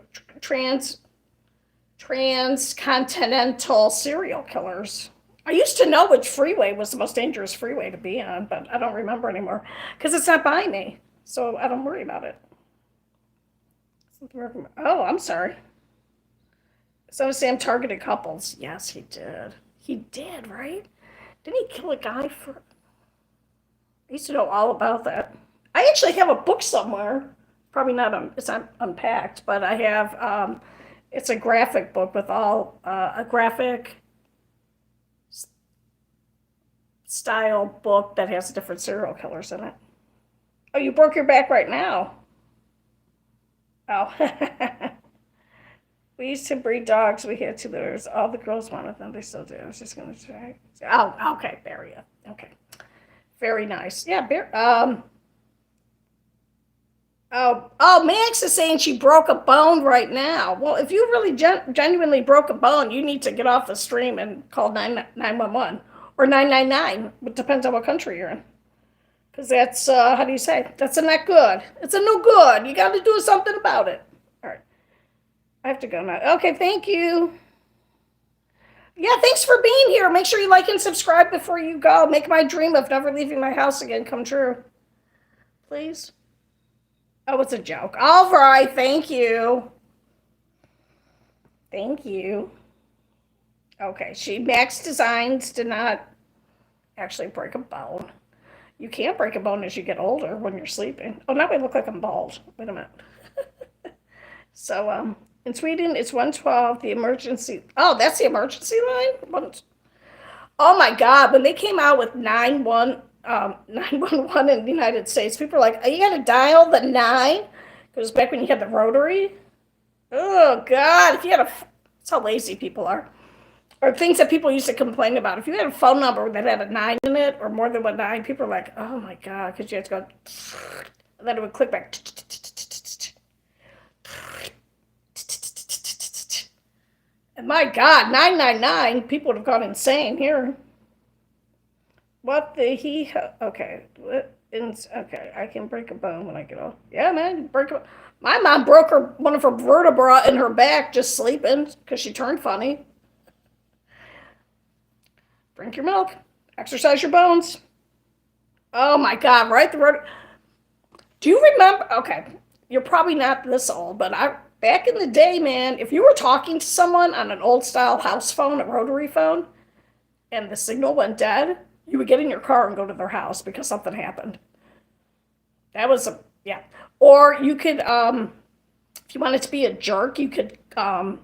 transcontinental serial killers. I used to know which freeway was the most dangerous freeway to be on, but I don't remember anymore because it's not by me, so I don't worry about it. Oh, I'm sorry. So Sam targeted couples. Yes, he did. He did, right? Didn't he kill a guy for? I used to know all about that. I actually have a book somewhere. Probably not. It's not unpacked, but I have. It's a graphic book with all a graphic style book that has different serial killers in it. Oh, you broke your back right now. Oh. We used to breed dogs. We had two litters. All the girls wanted them. They still do. I was just going to try. Oh, okay. There we go. Okay. Very nice. Yeah, Max is saying she broke a bone right now. Well, if you really genuinely broke a bone, you need to get off the stream and call 911 or 999. It depends on what country you're in. Because that's, how do you say? That's a not good. It's a no good. You got to do something about it. All right. I have to go now. Okay, thank you. Yeah, thanks for being here. Make sure you like and subscribe before you go. Make my dream of never leaving my house again come true. Please. Oh, it's a joke. All right, thank you. Thank you. Okay, Max Designs did not actually break a bone. You can't break a bone as you get older when you're sleeping. Oh, now I look like I'm bald. Wait a minute. So, in Sweden, it's 112, the emergency. Oh, that's the emergency line? Oh my God, when they came out with 911 in the United States, people were like, oh, you got to dial the 9? Because back when you had the rotary. Oh God, if you had that's how lazy people are. Or things that people used to complain about. If you had a phone number that had a 9 in it, or more than one 9, people were like, oh my God, because you had to go, and then it would click back. And my God, 999, people would have gone insane here. What the he? Okay, okay. I can break a bone when I get off. Yeah, man, break a. My mom broke one of her vertebra in her back just sleeping because she turned funny. Drink your milk, exercise your bones. Oh my God, right? Do you remember? Okay, you're probably not this old, but back in the day, man, if you were talking to someone on an old style house phone, a rotary phone, and the signal went dead, you would get in your car and go to their house because something happened. That was yeah. Or you could, if you wanted to be a jerk, you could not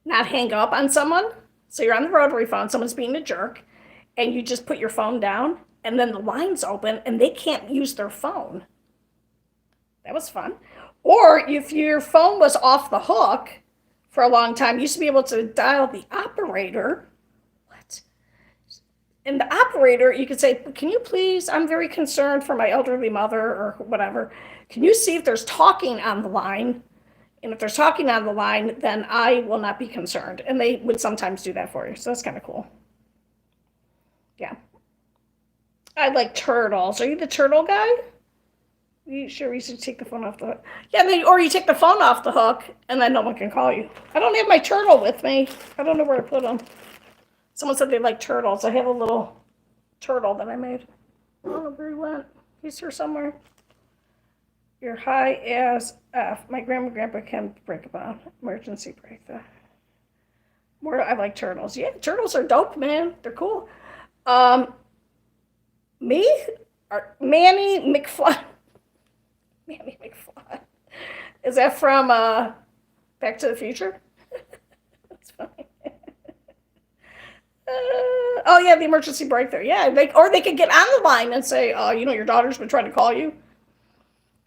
hang up on someone. So you're on the rotary phone, someone's being a jerk, and you just put your phone down, and then the line's open, and they can't use their phone. That was fun. Or if your phone was off the hook for a long time, you used to be able to dial the operator. What? And the operator, you could say, can you please, I'm very concerned for my elderly mother or whatever. Can you see if there's talking on the line? And if there's talking on the line, then I will not be concerned. And they would sometimes do that for you. So that's kind of cool. Yeah. I like turtles. Are you the turtle guy? You sure you should take the phone off the hook? Yeah, or you take the phone off the hook, and then no one can call you. I don't have my turtle with me. I don't know where to put him. Someone said they like turtles. I have a little turtle that I made. I don't know where he went. He's here somewhere. You're high as F. My grandma and grandpa can break a bone. Emergency break that. More, I like turtles. Yeah, turtles are dope, man. They're cool. Me? Manny McFly. Manny McFly. Is that from Back to the Future? That's funny. Oh yeah, the emergency breakthrough. Yeah, or they could get on the line and say, your daughter's been trying to call you.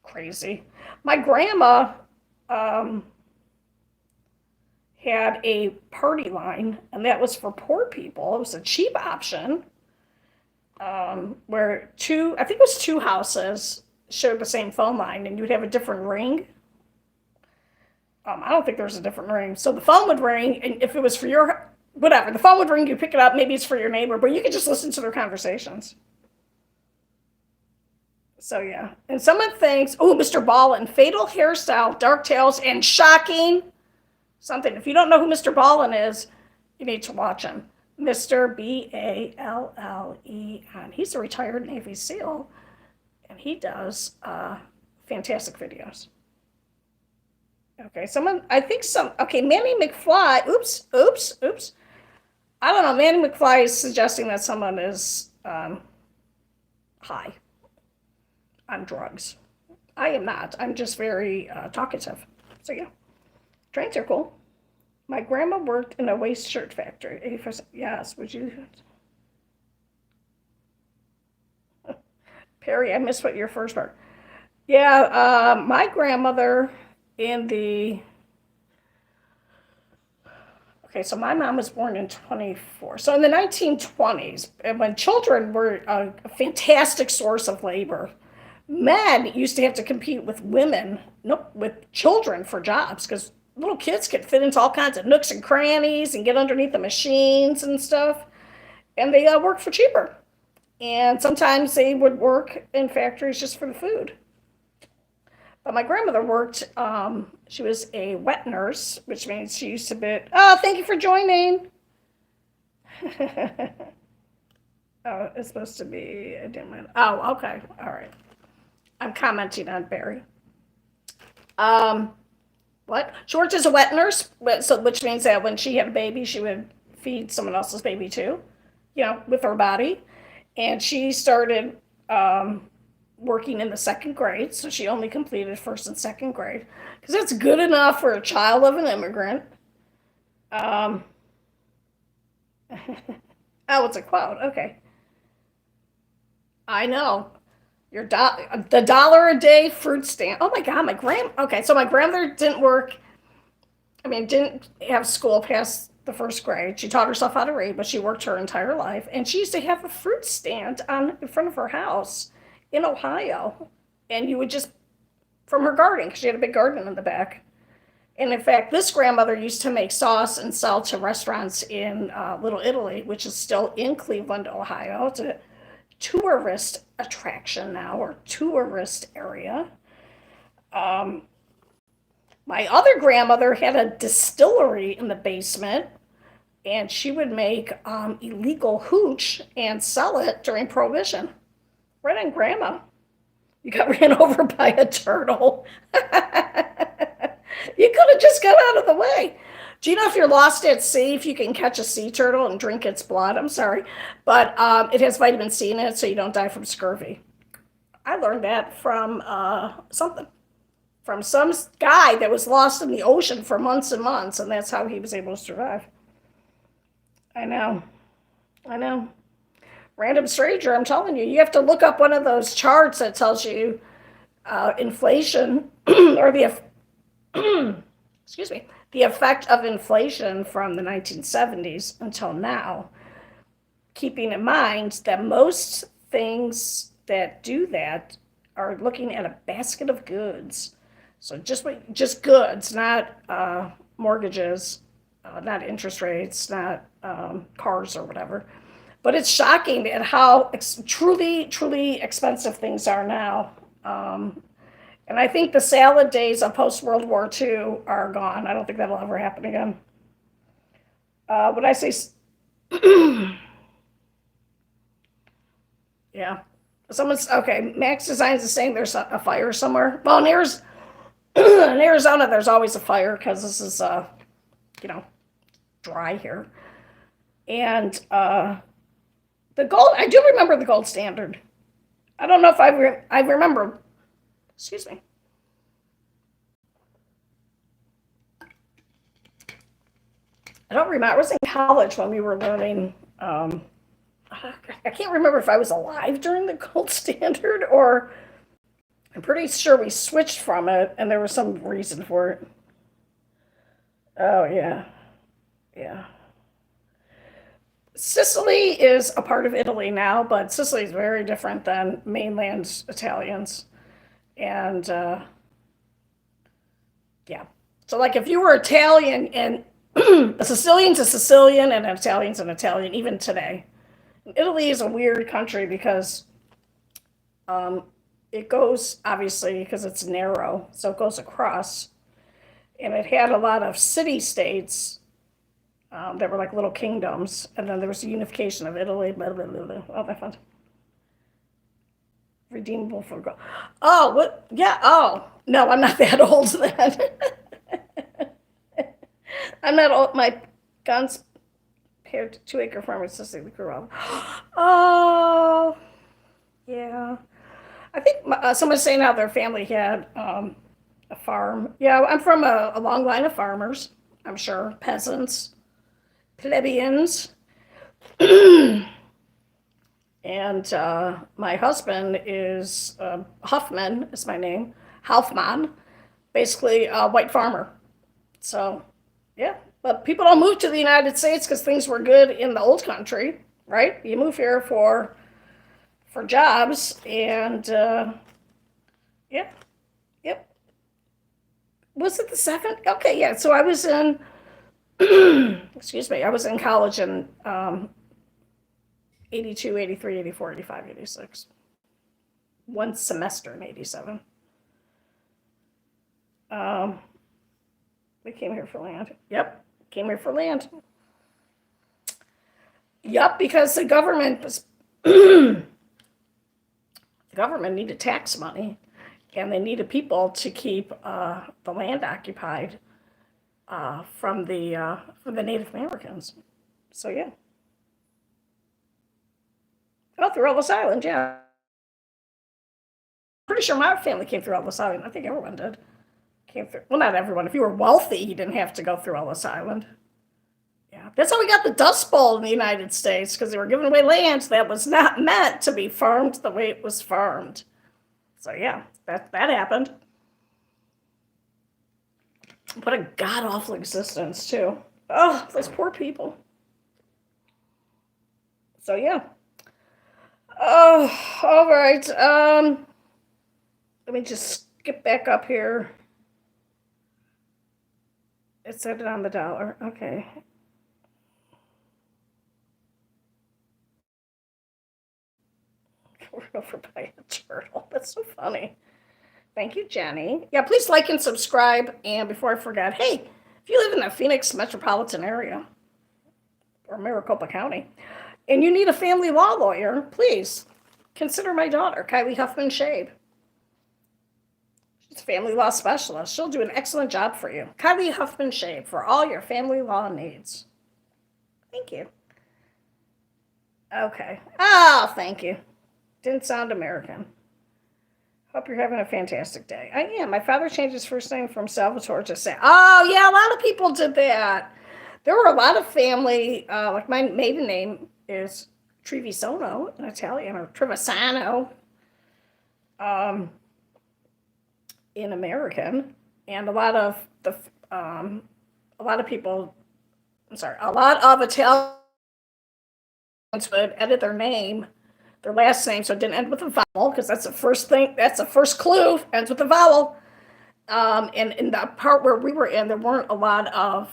Crazy. My grandma had a party line, and that was for poor people. It was a cheap option. Where I think it was 2 houses shared the same phone line, and you'd have a different ring. I don't think there was a different ring. So the phone would ring, and if it was for the phone would ring, you pick it up, maybe it's for your neighbor, but you could just listen to their conversations. So yeah. And someone thinks, Mr. Ballin, fatal hairstyle, dark tails, and shocking something. If you don't know who Mr. Ballin is, you need to watch him. Mr. Ballen. He's a retired Navy SEAL, and he does fantastic videos. Okay, Manny McFly. Oops. I don't know. Manny McFly is suggesting that someone is high on drugs. I am not. I'm just very talkative. So yeah, trains are cool. My grandma worked in a waist shirt factory. 80%. Yes, would you? Perry, I missed what your first part. Yeah, my grandmother Okay, so my mom was born in 24. So in the 1920s, when children were a fantastic source of labor, men used to have to compete with women, nope, with children for jobs because little kids could fit into all kinds of nooks and crannies and get underneath the machines and stuff. And they worked for cheaper. And sometimes they would work in factories just for the food. But my grandmother worked, she was a wet nurse, which means she used to be, oh, thank you for joining. Oh, it's supposed to be, I didn't mind. Oh, okay. All right. I'm commenting on Barry. Um, what? She worked as a wet nurse, so which means that when she had a baby, she would feed someone else's baby too, with her body. And she started working in the second grade, so she only completed first and second grade because that's good enough for a child of an immigrant. Um, oh, it's a quote. Okay, I know. The dollar a day fruit stand. Oh my God, my grand. Okay, so my grandmother didn't work. I mean, didn't have school past the first grade. She taught herself how to read, but she worked her entire life, and she used to have a fruit stand on in front of her house in Ohio, and you would just from her garden because she had a big garden in the back. And in fact, this grandmother used to make sauce and sell to restaurants in Little Italy, which is still in Cleveland, Ohio. It's a tourist attraction now or tourist area. Um, my other grandmother had a distillery in the basement, and she would make illegal hooch and sell it during Prohibition. Right on, Grandma. You got ran over by a turtle. You could have just got out of the way. Do you know if you're lost at sea, if you can catch a sea turtle and drink its blood? I'm sorry, but it has vitamin C in it, so you don't die from scurvy. I learned that from from some guy that was lost in the ocean for months and months, and that's how he was able to survive. I know, I know. Random stranger, I'm telling you, you have to look up one of those charts that tells you inflation or the excuse me, the effect of inflation from the 1970s until now, keeping in mind that most things that do that are looking at a basket of goods. So just goods, not mortgages, not interest rates, not cars or whatever. But it's shocking at how truly, truly expensive things are now. And I think the salad days of post World War II are gone. I don't think that'll ever happen again. When I say, yeah, someone's okay. Max Designs is saying there's a fire somewhere. Well, in Arizona, there's always a fire because this is, you know, dry here. And the gold, I do remember the gold standard. I don't know if I remember. Excuse me. I don't remember. I was in college when we were learning. I can't remember if I was alive during the gold standard or I'm pretty sure we switched from it and there was some reason for it. Oh, yeah. Yeah. Sicily is a part of Italy now, but Sicily is very different than mainland Italians. And yeah. So, like, if you were Italian and a Sicilian's a Sicilian and an Italian's an Italian, even today. Italy is a weird country because um, it goes, obviously, because it's narrow, so it goes across. And it had a lot of city states that were like little kingdoms. And then there was the unification of Italy. Blah, blah, blah, blah. Oh, that fun. Redeemable for gold. Oh, what? Yeah. Oh, no, I'm not that old then. I'm not old. My guns paired to 2 acre farmers Sicily grew up. Oh, yeah. I think someone's saying how their family had a farm. Yeah, I'm from a long line of farmers, I'm sure. Peasants, plebeians. And my husband is Huffman, is my name. Halfman, basically a white farmer. So Yeah, but people don't move to the United States because things were good in the old country, right? You move here for jobs, and yeah, yep. Was it the second? Okay, yeah. So I was in, excuse me, I was in college in 82, 83, 84, 85, 86. One semester in 87. Um, we came here for land. Yep, came here for land. Yep, because the government was, the government needed tax money, and they needed people to keep the land occupied from the Native Americans. So yeah, oh, through Ellis Island, yeah. Pretty sure my family came through Ellis Island. I think everyone did. Came through. Well, not everyone. If you were wealthy, you didn't have to go through Ellis Island. Yeah, that's how we got the Dust Bowl in the United States, because they were giving away land that was not meant to be farmed the way it was farmed. So yeah, that happened. What a god awful existence too. Oh, those poor people. So yeah. Oh, all right. Let me just skip back up here. It said it on the dollar. Okay. We're over by a turtle. That's so funny. Thank you, Jenny. Yeah, please like and subscribe. And before I forget, hey, if you live in the Phoenix metropolitan area or Maricopa County and you need a family law lawyer, please consider my daughter, Kylie Huffman Shabe. She's a family law specialist. She'll do an excellent job for you. Kylie Huffman Shabe for all your family law needs. Thank you. Okay. Oh, thank you. Didn't sound American. Hope you're having a fantastic day. I am. My father changed his first name from Salvatore to Sam. Oh, yeah, a lot of people did that. There were a lot of family, like my maiden name is Trevisono in Italian, or Trevisano um, in American, and a lot of people, I'm sorry, a lot of Italians would edit their last name, so it didn't end with a vowel, because that's the first thing, that's the first clue, ends with a vowel. And in the part where we were in, there weren't a lot of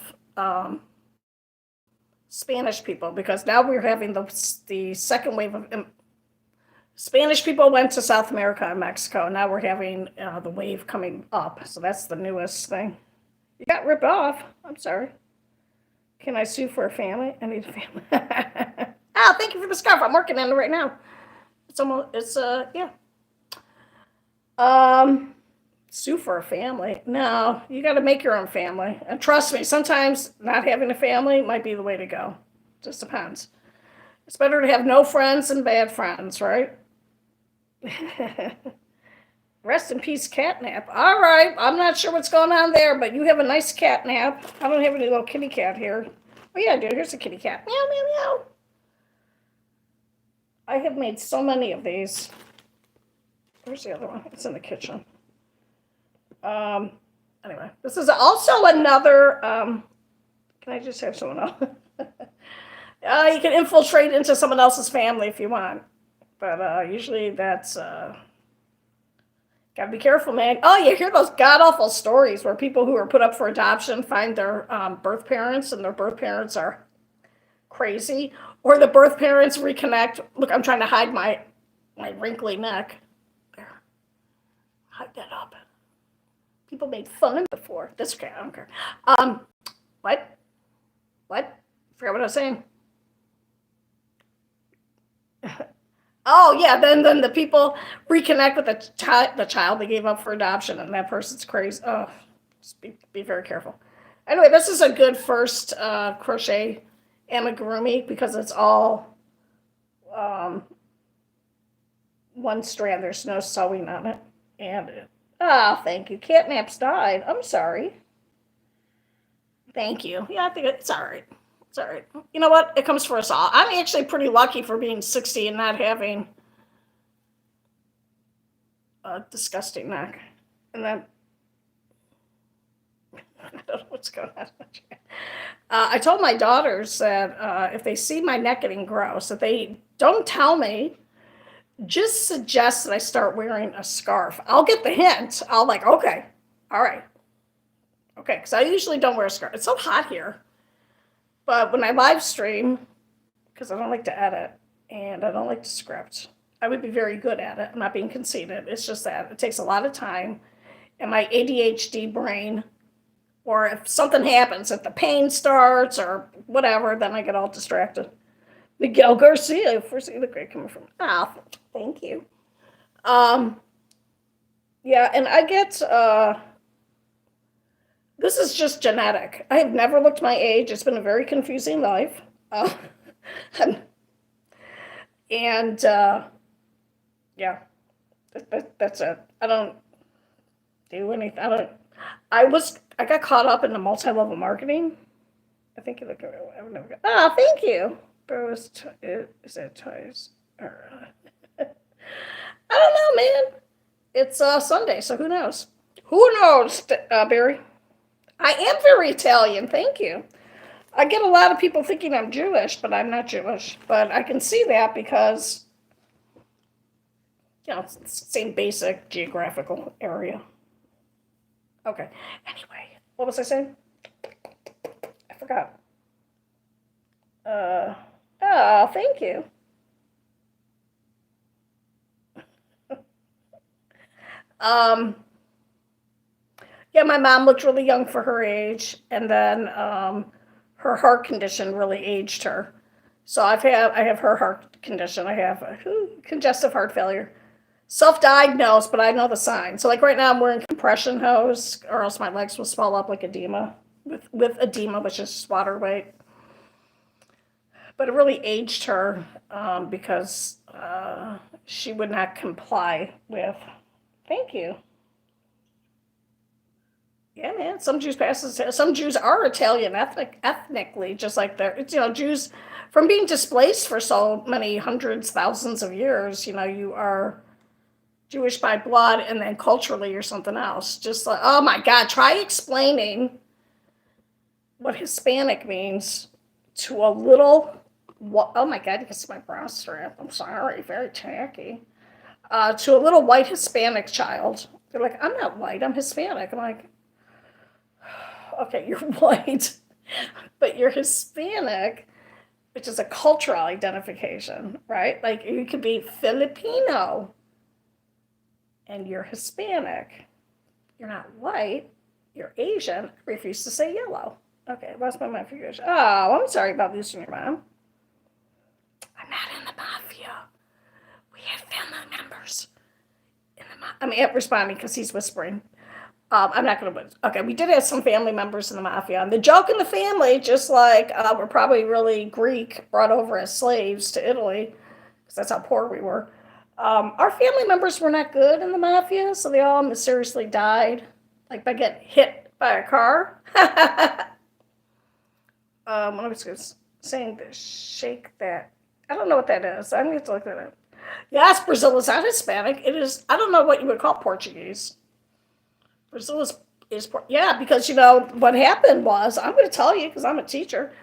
Spanish people, because now we're having the second wave of Spanish people went to South America and Mexico. Now we're having the wave coming up, so that's the newest thing. You got ripped off. I'm sorry. Can I sue for a family? I need a family. Ah, thank you for the scarf. I'm working on it right now. Yeah. Sue for a family. No, you got to make your own family. And trust me, sometimes not having a family might be the way to go. Just depends. It's better to have no friends than bad friends, right? Rest in peace, catnap. All right, I'm not sure what's going on there, but you have a nice catnap. I don't have any little kitty cat here. Oh yeah, dude, here's a kitty cat. Meow, meow, meow. I have made so many of these. Where's the other one? It's in the kitchen. Anyway, this is also another, can I just have someone else? You can infiltrate into someone else's family if you want. But usually that's, gotta be careful, man. Oh, you hear those god awful stories where people who are put up for adoption find their birth parents, and their birth parents are crazy, or the birth parents reconnect. Look, I'm trying to hide my wrinkly neck. There, hide that up. People made fun of me before. That's okay. I don't care. What? What? Forgot what I was saying. Oh yeah, then the people reconnect with the child they gave up for adoption, and that person's crazy. Oh, just be very careful. Anyway, this is a good first crochet amigurumi, because it's all um, one strand. There's no sewing on it, and thank you. Catnaps died. I'm sorry. Thank you. Yeah, I think it's all right. It's all right. You know what? It comes for us all. I'm actually pretty lucky for being 60 and not having a disgusting neck. And then I don't know what's going on. I told my daughters that if they see my neck getting gross, that they don't tell me, just suggest that I start wearing a scarf. I'll get the hint. I'll like, okay, all right, okay, because I usually don't wear a scarf. It's so hot here. But when I live stream, because I don't like to edit and I don't like to script, I would be very good at it. I'm not being conceited. It's just that it takes a lot of time, and my ADHD brain, or if something happens, if the pain starts or whatever, then I get all distracted. Miguel Garcia, foresee the great coming from. Ah, thank you. Um, yeah, and I get this is just genetic. I have never looked my age. It's been a very confusing life. Uh, and yeah, that's it. I don't do anything. I got caught up in the multi-level marketing. I think you look. I would never. Thank you. Bro, is that ties? Or, I don't know, man. It's Sunday, so who knows? Who knows, Barry? I am very Italian. Thank you. I get a lot of people thinking I'm Jewish, but I'm not Jewish. But I can see that because, it's the same basic geographical area. Okay. Anyway, what was I saying? I forgot. Thank you. Um, yeah, my mom looked really young for her age, and then her heart condition really aged her. So I have her heart condition. I have congestive heart failure. Self-diagnosed, but I know the signs. So like right now I'm wearing compression hose, or else my legs will swell up like edema, with edema, which is water weight. But it really aged her because she would not comply with. Thank you. Yeah, man. Some Jews are Italian ethnically, just like Jews from being displaced for so many hundreds, thousands of years. You are Jewish by blood, and then culturally you're something else. Just like, oh my God, try explaining what Hispanic means to a little. Oh my God, you can see my bra strap. I'm sorry, very tacky. To a little white Hispanic child, they're like, I'm not white, I'm Hispanic. I'm like, okay, you're white, but you're Hispanic, which is a cultural identification, right? Like you could be Filipino and you're Hispanic. You're not white, you're Asian. I refuse to say yellow. Okay, lost my mind for you. Oh, I'm sorry about losing your mom. I'm not in the mafia. We had family members in the mafia. I'm responding because he's whispering. I'm not going to. Okay, we did have some family members in the mafia. And the joke in the family, just like we're probably really Greek, brought over as slaves to Italy, because that's how poor we were. Our family members were not good in the mafia, so they all mysteriously died, like by getting hit by a car. I was saying this, shake that. I don't know what that is. I need to look that up. Yes, Brazil is not Hispanic. It is. I don't know what you would call Portuguese. Brazil is yeah, because what happened was, I'm going to tell you because I'm a teacher.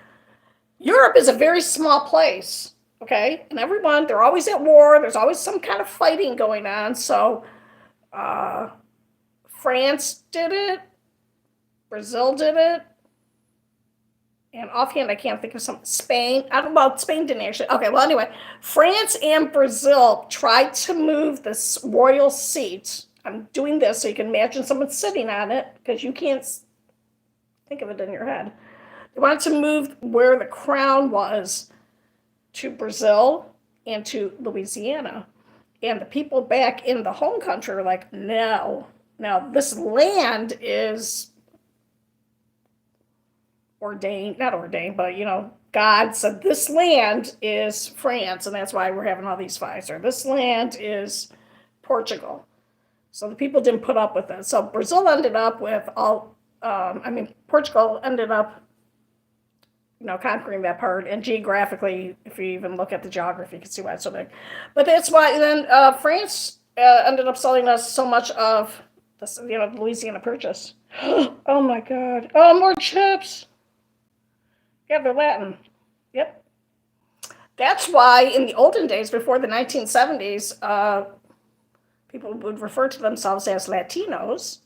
Europe is a very small place, okay, and they're always at war. There's always some kind of fighting going on. So France did it, Brazil did it, and offhand I can't think of some. Spain. I don't know. Spain didn't actually. Okay, well anyway, France and Brazil tried to move this royal seat. I'm doing this so you can imagine someone sitting on it, because you can't think of it in your head. They wanted to move where the crown was to Brazil and to Louisiana. And the people back in the home country are like, no, this land is not ordained, but God said this land is France, and that's why we're having all these fights. Or this land is Portugal. So the people didn't put up with it. So Brazil ended up with Portugal ended up, conquering that part. And geographically, if you even look at the geography, you can see why it's so big. But that's why then France ended up selling us so much of the Louisiana Purchase. Oh my God. Oh, more chips. Yeah, they're Latin. Yep. That's why in the olden days, before the 1970s, people would refer to themselves as Latinos,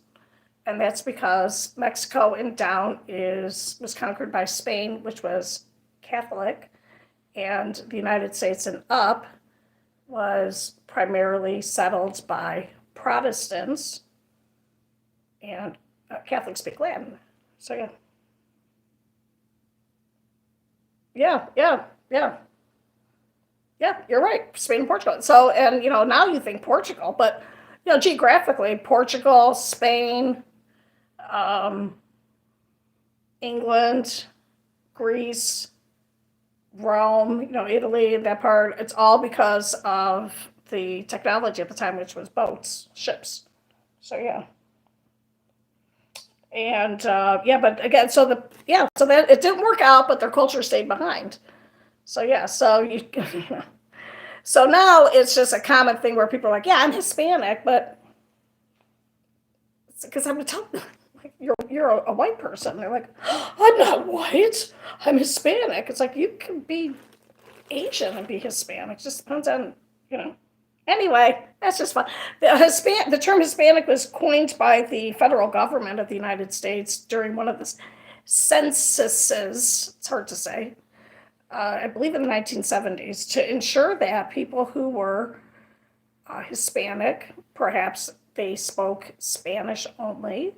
and that's because Mexico and down was conquered by Spain, which was Catholic, and the United States and up was primarily settled by Protestants, and Catholics speak Latin. So yeah, yeah, yeah, yeah. Yeah, you're right. Spain and Portugal. So, and now you think Portugal, but geographically, Portugal, Spain, um, England, Greece, Rome, Italy, that part. It's all because of the technology at the time, which was boats, ships. So yeah, and yeah, but again, so that it didn't work out, but their culture stayed behind. So yeah, so you. So now it's just a common thing where people are like, "Yeah, I'm Hispanic," but because I would tell them, like, you're a white person. They're like, "I'm not white. I'm Hispanic." It's like you can be Asian and be Hispanic. It just depends on you know. Anyway, that's just fun. The term Hispanic was coined by the federal government of the United States during one of the censuses. It's hard to say. I believe in the 1970s, to ensure that people who were Hispanic, perhaps they spoke Spanish only,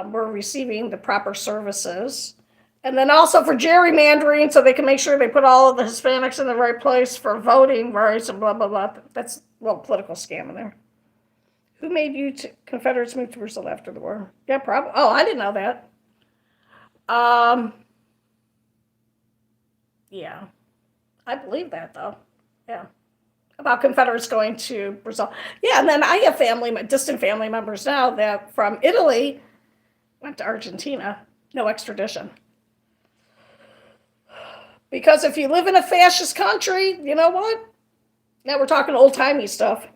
were receiving the proper services. And then also for gerrymandering, so they can make sure they put all of the Hispanics in the right place for voting rights and blah, blah, blah. That's a little political scam in there. Who made Confederates move to Brazil after the war? Yeah, probably. Oh, I didn't know that. Um, yeah, I believe that though. Yeah. About Confederates going to Brazil. Yeah, and then I have distant family members now that from Italy went to Argentina. No extradition. Because if you live in a fascist country, you know what? Now we're talking old timey stuff.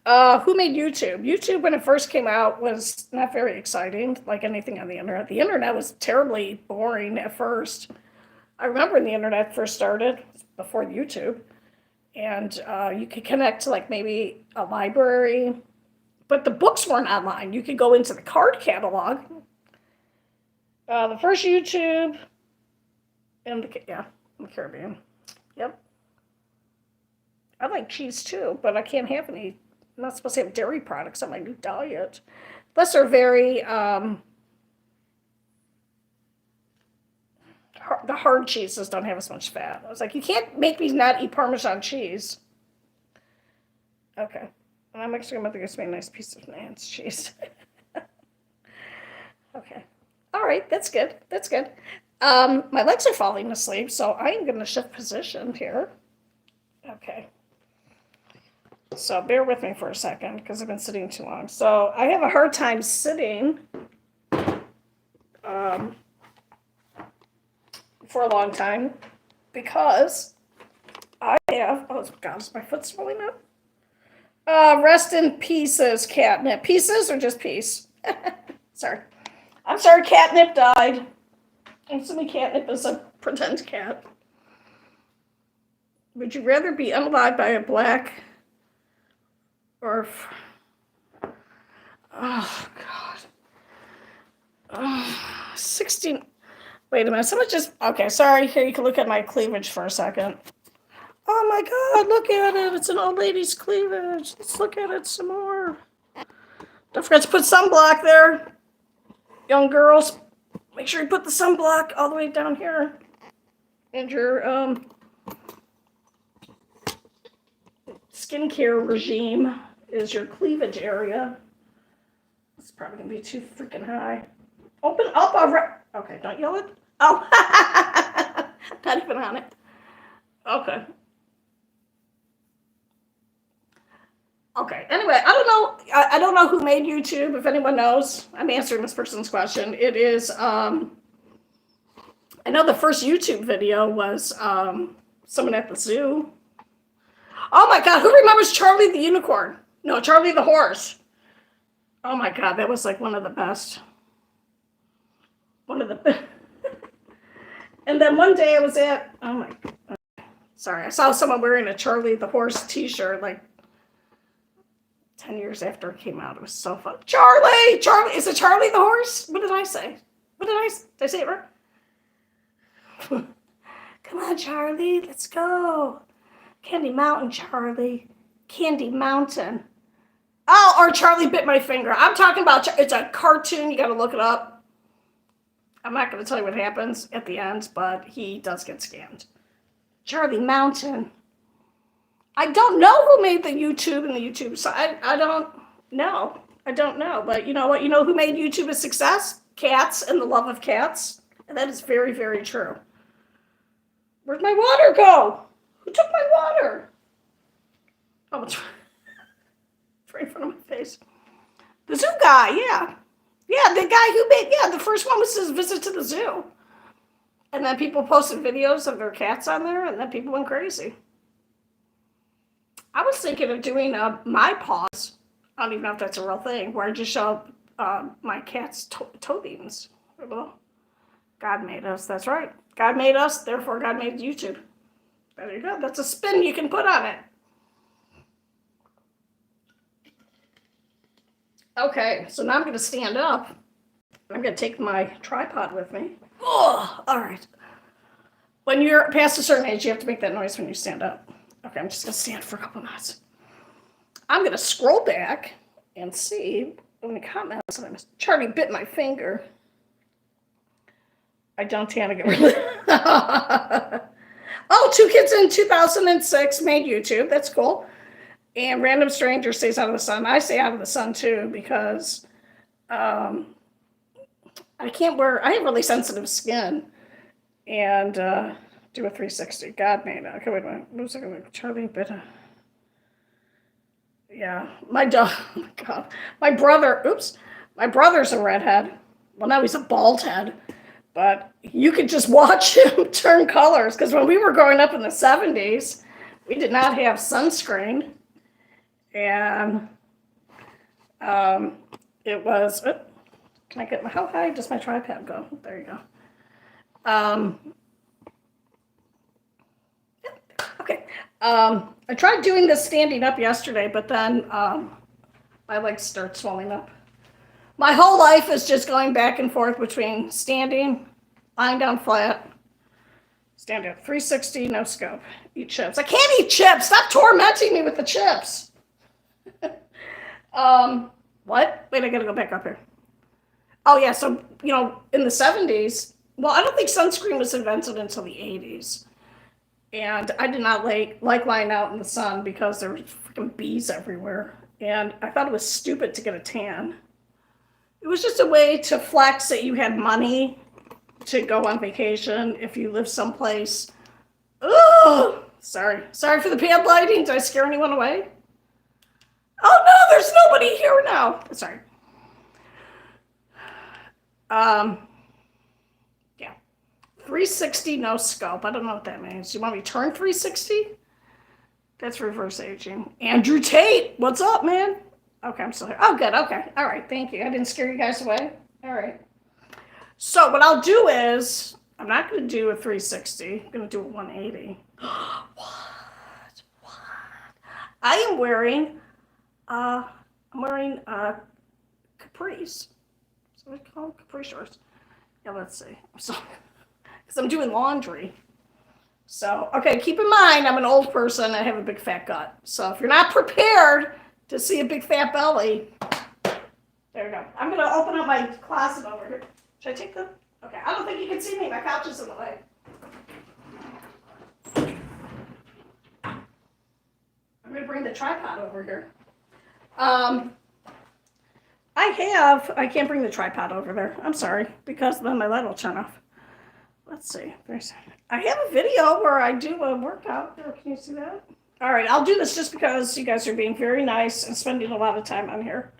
Who made YouTube? YouTube, when it first came out, was not very exciting, like anything on the internet. The internet was terribly boring at first. I remember when the internet first started, before YouTube, and you could connect to like maybe a library, but the books weren't online. You could go into the card catalog. The first YouTube in the Caribbean. Yep. I like cheese too, but I can't have any. I'm not supposed to have dairy products on my new diet. Plus, they're very the hard cheeses don't have as much fat. I was like, you can't make me not eat Parmesan cheese. Okay. And I'm actually going to get me a nice piece of Nance cheese. Okay. All right. That's good. That's good. My legs are falling asleep, so I am going to shift position here. Okay. So bear with me for a second because I've been sitting too long. So I have a hard time sitting for a long time because I have, oh God, is my foot swelling up? Rest in pieces, catnip. Pieces or just peace? Sorry. I'm sorry, catnip died. I'm assuming catnip is a pretend cat. Would you rather be unalived by a black or... Oh, God. 16... Wait a minute. Someone just... Okay, sorry. Here, you can look at my cleavage for a second. Oh, my God. Look at it. It's an old lady's cleavage. Let's look at it some more. Don't forget to put sunblock there. Young girls, make sure you put the sunblock all the way down here. And your skincare regime is your cleavage area. It's probably going to be too freaking high. Open up already. Okay, don't yell it. Oh, not even on it. Okay. Okay. Anyway, I don't know. I don't know who made YouTube. If anyone knows, I'm answering this person's question. It is. I know the first YouTube video was someone at the zoo. Oh my God! Who remembers Charlie the Unicorn? No, Charlie the Horse. Oh my God, that was like one of the best. One of the. And then one day I was at, oh my, sorry, I saw someone wearing a Charlie the Horse t-shirt like 10 years after it came out. It was so fun. Charlie! Charlie! Is it Charlie the Horse? What did I say? Did I say it right? Come on, Charlie, let's go. Candy Mountain, Charlie. Candy Mountain. Oh, or Charlie Bit My Finger. I'm talking about, it's a cartoon. You got to look it up. I'm not going to tell you what happens at the end, but he does get scammed. Charlie Mountain. I don't know who made the YouTube and the YouTube. So I don't know. I don't know. But you know what? You know who made YouTube a success? Cats and the love of cats. And that is very, very true. Where'd my water go? Who took my water? Oh, it's right in front of my face. The zoo guy, yeah. Yeah, the guy who made, yeah, the first one was his visit to the zoo. And then people posted videos of their cats on there, and then people went crazy. I was thinking of doing my paws. I don't even know if that's a real thing, where I just show my cat's toe beans. God made us, that's right. God made us, therefore God made YouTube. There you go. That's a spin you can put on it. Okay, so now I'm going to stand up. I'm going to take my tripod with me. Oh, all right. When you're past a certain age, you have to make that noise when you stand up. Okay, I'm just going to stand for a couple minutes. I'm going to scroll back and see any comments. Charlie bit my finger. I don't want to get rid of Oh, 2 kids in 2006 made YouTube. That's cool. And Random Stranger stays out of the sun. I stay out of the sun too because I can't wear, I have really sensitive skin and do a 360. God made it. Okay, wait a minute. What was I going to Charlie bit? Yeah, my dog, oh my God. My brother's a redhead. Well, now he's a bald head. But you could just watch him turn colors because when we were growing up in the 70s, we did not have sunscreen. And it was, can I get how high does my tripod go? There you go. Okay. I tried doing this standing up yesterday, but then my legs start swelling up. My whole life is just going back and forth between standing, lying down flat, standing up, 360, no scope, eat chips. I can't eat chips. Stop tormenting me with the chips. What? Wait, I gotta go back up here. Oh yeah, so, you know, in the 70s, well, I don't think sunscreen was invented until the 80s. And I did not like lying out in the sun because there were freaking bees everywhere. And I thought it was stupid to get a tan. It was just a way to flex that you had money to go on vacation if you live someplace. Oh, sorry for the bad lighting. Did I scare anyone away? Oh no, there's nobody here now. Sorry. Yeah, 360 no scope. I don't know what that means. You want me to turn 360? That's reverse aging. Andrew Tate, what's up, man? Okay, I'm still here. Oh, good. Okay. All right. Thank you. I didn't scare you guys away. All right. So what I'll do is, I'm not going to do a 360. I'm going to do a 180. What? I am wearing, capris. Is that what you call them? Capri shorts. Yeah, let's see. So, because I'm doing laundry. So, okay, keep in mind, I'm an old person. I have a big fat gut. So if you're not prepared to see a big fat belly, there you go. I'm going to open up my closet over here. Should I take them? Okay, I don't think you can see me. My couch is in the way. I'm going to bring the tripod over here. I can't bring the tripod over there. I'm sorry, because then my light will turn off. Let's see. I have a video where I do a workout. There, can you see that? All right, I'll do this just because you guys are being very nice and spending a lot of time on here.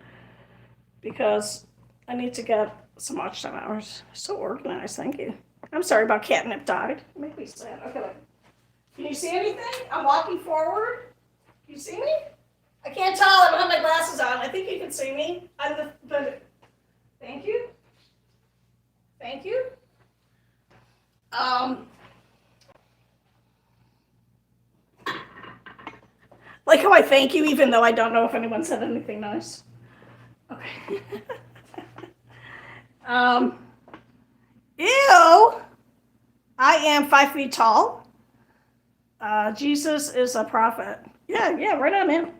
Because I need to get some watch time hours. So organized, thank you. I'm sorry about catnip died. It made me sad. Okay, look. Can you see anything? I'm walking forward. Can you see me? I can't tell. I don't have my glasses on. I think you can see me. I'm the thank you. Thank you. Um, like how I thank you, even though I don't know if anyone said anything nice. Okay. um, Ew. I am 5 feet tall. Jesus is a prophet. Yeah, right on, man.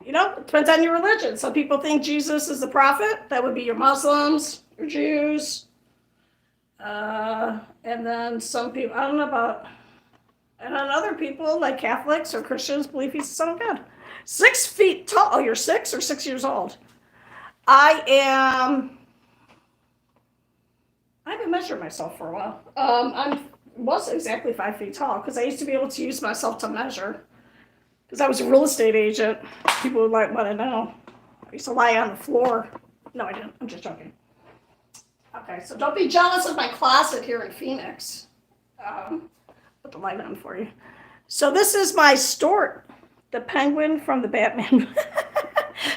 You know, it depends on your religion. Some people think Jesus is the prophet. That would be your Muslims, your Jews. And then some people, I don't know about, and then other people like Catholics or Christians believe he's the Son of God. 6 feet tall. Oh, you're 6 or 6 years old? I haven't measured myself for a while. I wasn't exactly 5 feet tall because I used to be able to use myself to measure. Because I was a real estate agent. People would like want to know. I used to lie on the floor. No, I didn't. I'm just joking. Okay, so don't be jealous of my closet here in Phoenix. Put the light on for you. So this is my Stort, the penguin from the Batman.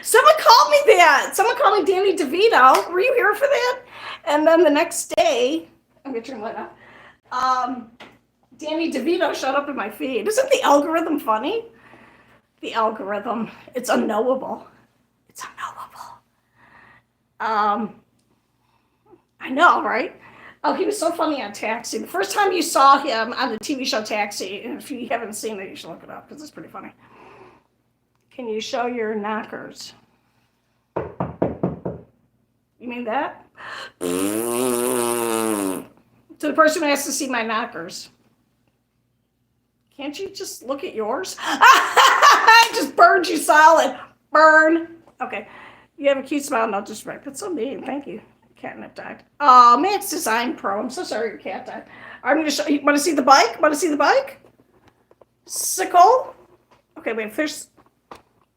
Someone called me that. Someone called me Danny DeVito. Were you here for that? And then the next day, I'm going to turn the light off. Danny DeVito showed up in my feed. Isn't the algorithm funny? The algorithm. It's unknowable. It's unknowable. I know, right? Oh, he was so funny on Taxi. The first time you saw him on the TV show Taxi, and if you haven't seen it, you should look it up because it's pretty funny. Can you show your knockers? You mean that? To the person who has to see my knockers. Can't you just look at yours? I just burned you solid. Burn. Okay. You have a cute smile, no disrespect. That's so mean. Thank you. Catnip died. Oh, man, it's Design Pro. I'm so sorry your cat died. I'm going to show you. Want to see the bike? Want to see the bike? Sickle. Okay, wait. There's.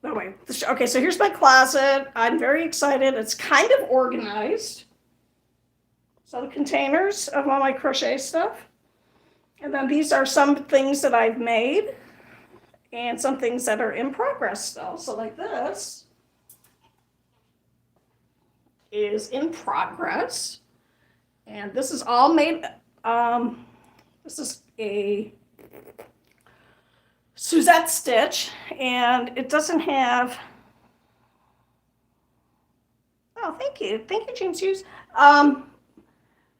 Oh, wait. Okay, so here's my closet. I'm very excited. It's kind of organized. So the containers of all my crochet stuff. And then these are some things that I've made and some things that are in progress still. So like this is in progress. And this is all made, this is a Suzette stitch, and it doesn't have, oh, thank you. Thank you, James Hughes.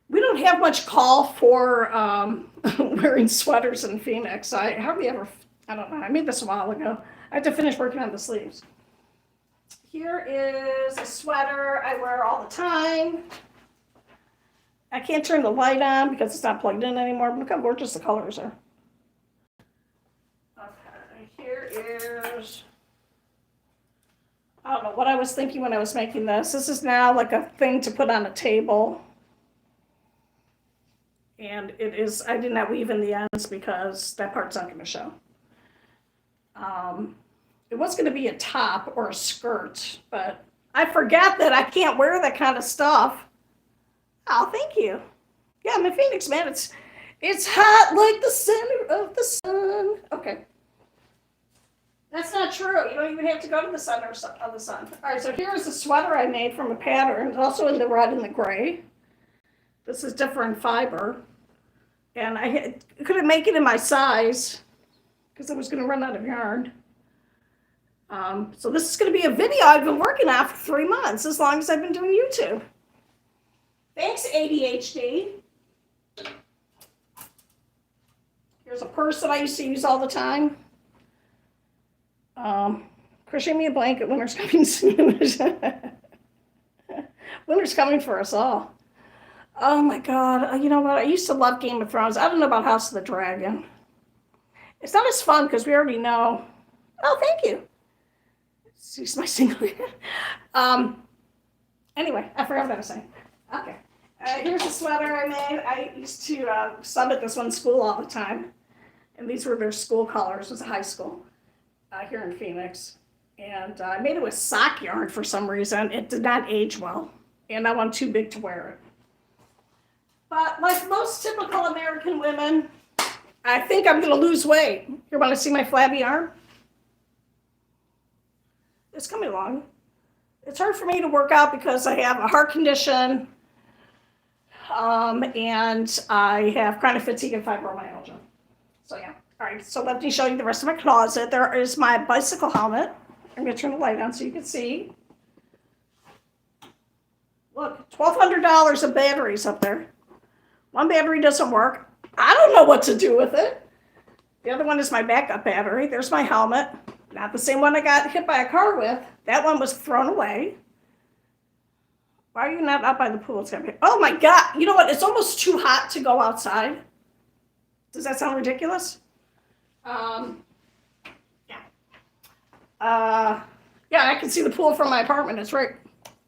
We don't have much call for wearing sweaters in Phoenix. I hardly ever, I don't know, I made this a while ago. I have to finish working on the sleeves. Here is a sweater I wear all the time. I can't turn the light on because it's not plugged in anymore. Look how gorgeous the colors are. Okay, here is, I don't know what I was thinking when I was making this. This is now like a thing to put on a table. And it is, I did not weave in the ends because that part's not going to show. It was going to be a top or a skirt, but I forgot that I can't wear that kind of stuff. Oh, thank you. Yeah, I'm in Phoenix, man. It's hot like the center of the sun. Okay. That's not true. You don't even have to go to the center of the sun. All right, so here's a sweater I made from a pattern. It's also in the red and the gray. This is different fiber. And I couldn't make it in my size because I was going to run out of yarn. So this is going to be a video I've been working on for 3 months, as long as I've been doing YouTube. Thanks, ADHD. Here's a purse that I used to use all the time. Crochet me a blanket. Winter's coming soon. Winter's coming for us all. Oh my God. You know what? I used to love Game of Thrones. I don't know about House of the Dragon. It's not as fun because we already know. Oh, thank you. Excuse my single. Anyway, I forgot what I was saying. Okay. Here's a sweater I made. I used to sub at this one school all the time. And these were their school colors. It was a high school here in Phoenix. And I made it with sock yarn for some reason. It did not age well. And now I'm too big to wear it. But like most typical American women, I think I'm going to lose weight. You want to see my flabby arm? It's coming along. It's hard for me to work out because I have a heart condition. And I have chronic fatigue and fibromyalgia. So yeah. All right. So let me show you the rest of my closet. There is my bicycle helmet. I'm going to turn the light on so you can see. Look, $1,200 of batteries up there. One battery doesn't work. I don't know what to do with it. The other one is my backup battery. There's my helmet. Not the same one I got hit by a car with. That one was thrown away. Why are you not out by the pool? It's gonna be, oh my God. You know what? It's almost too hot to go outside. Does that sound ridiculous? Yeah. Yeah, I can see the pool from my apartment. It's right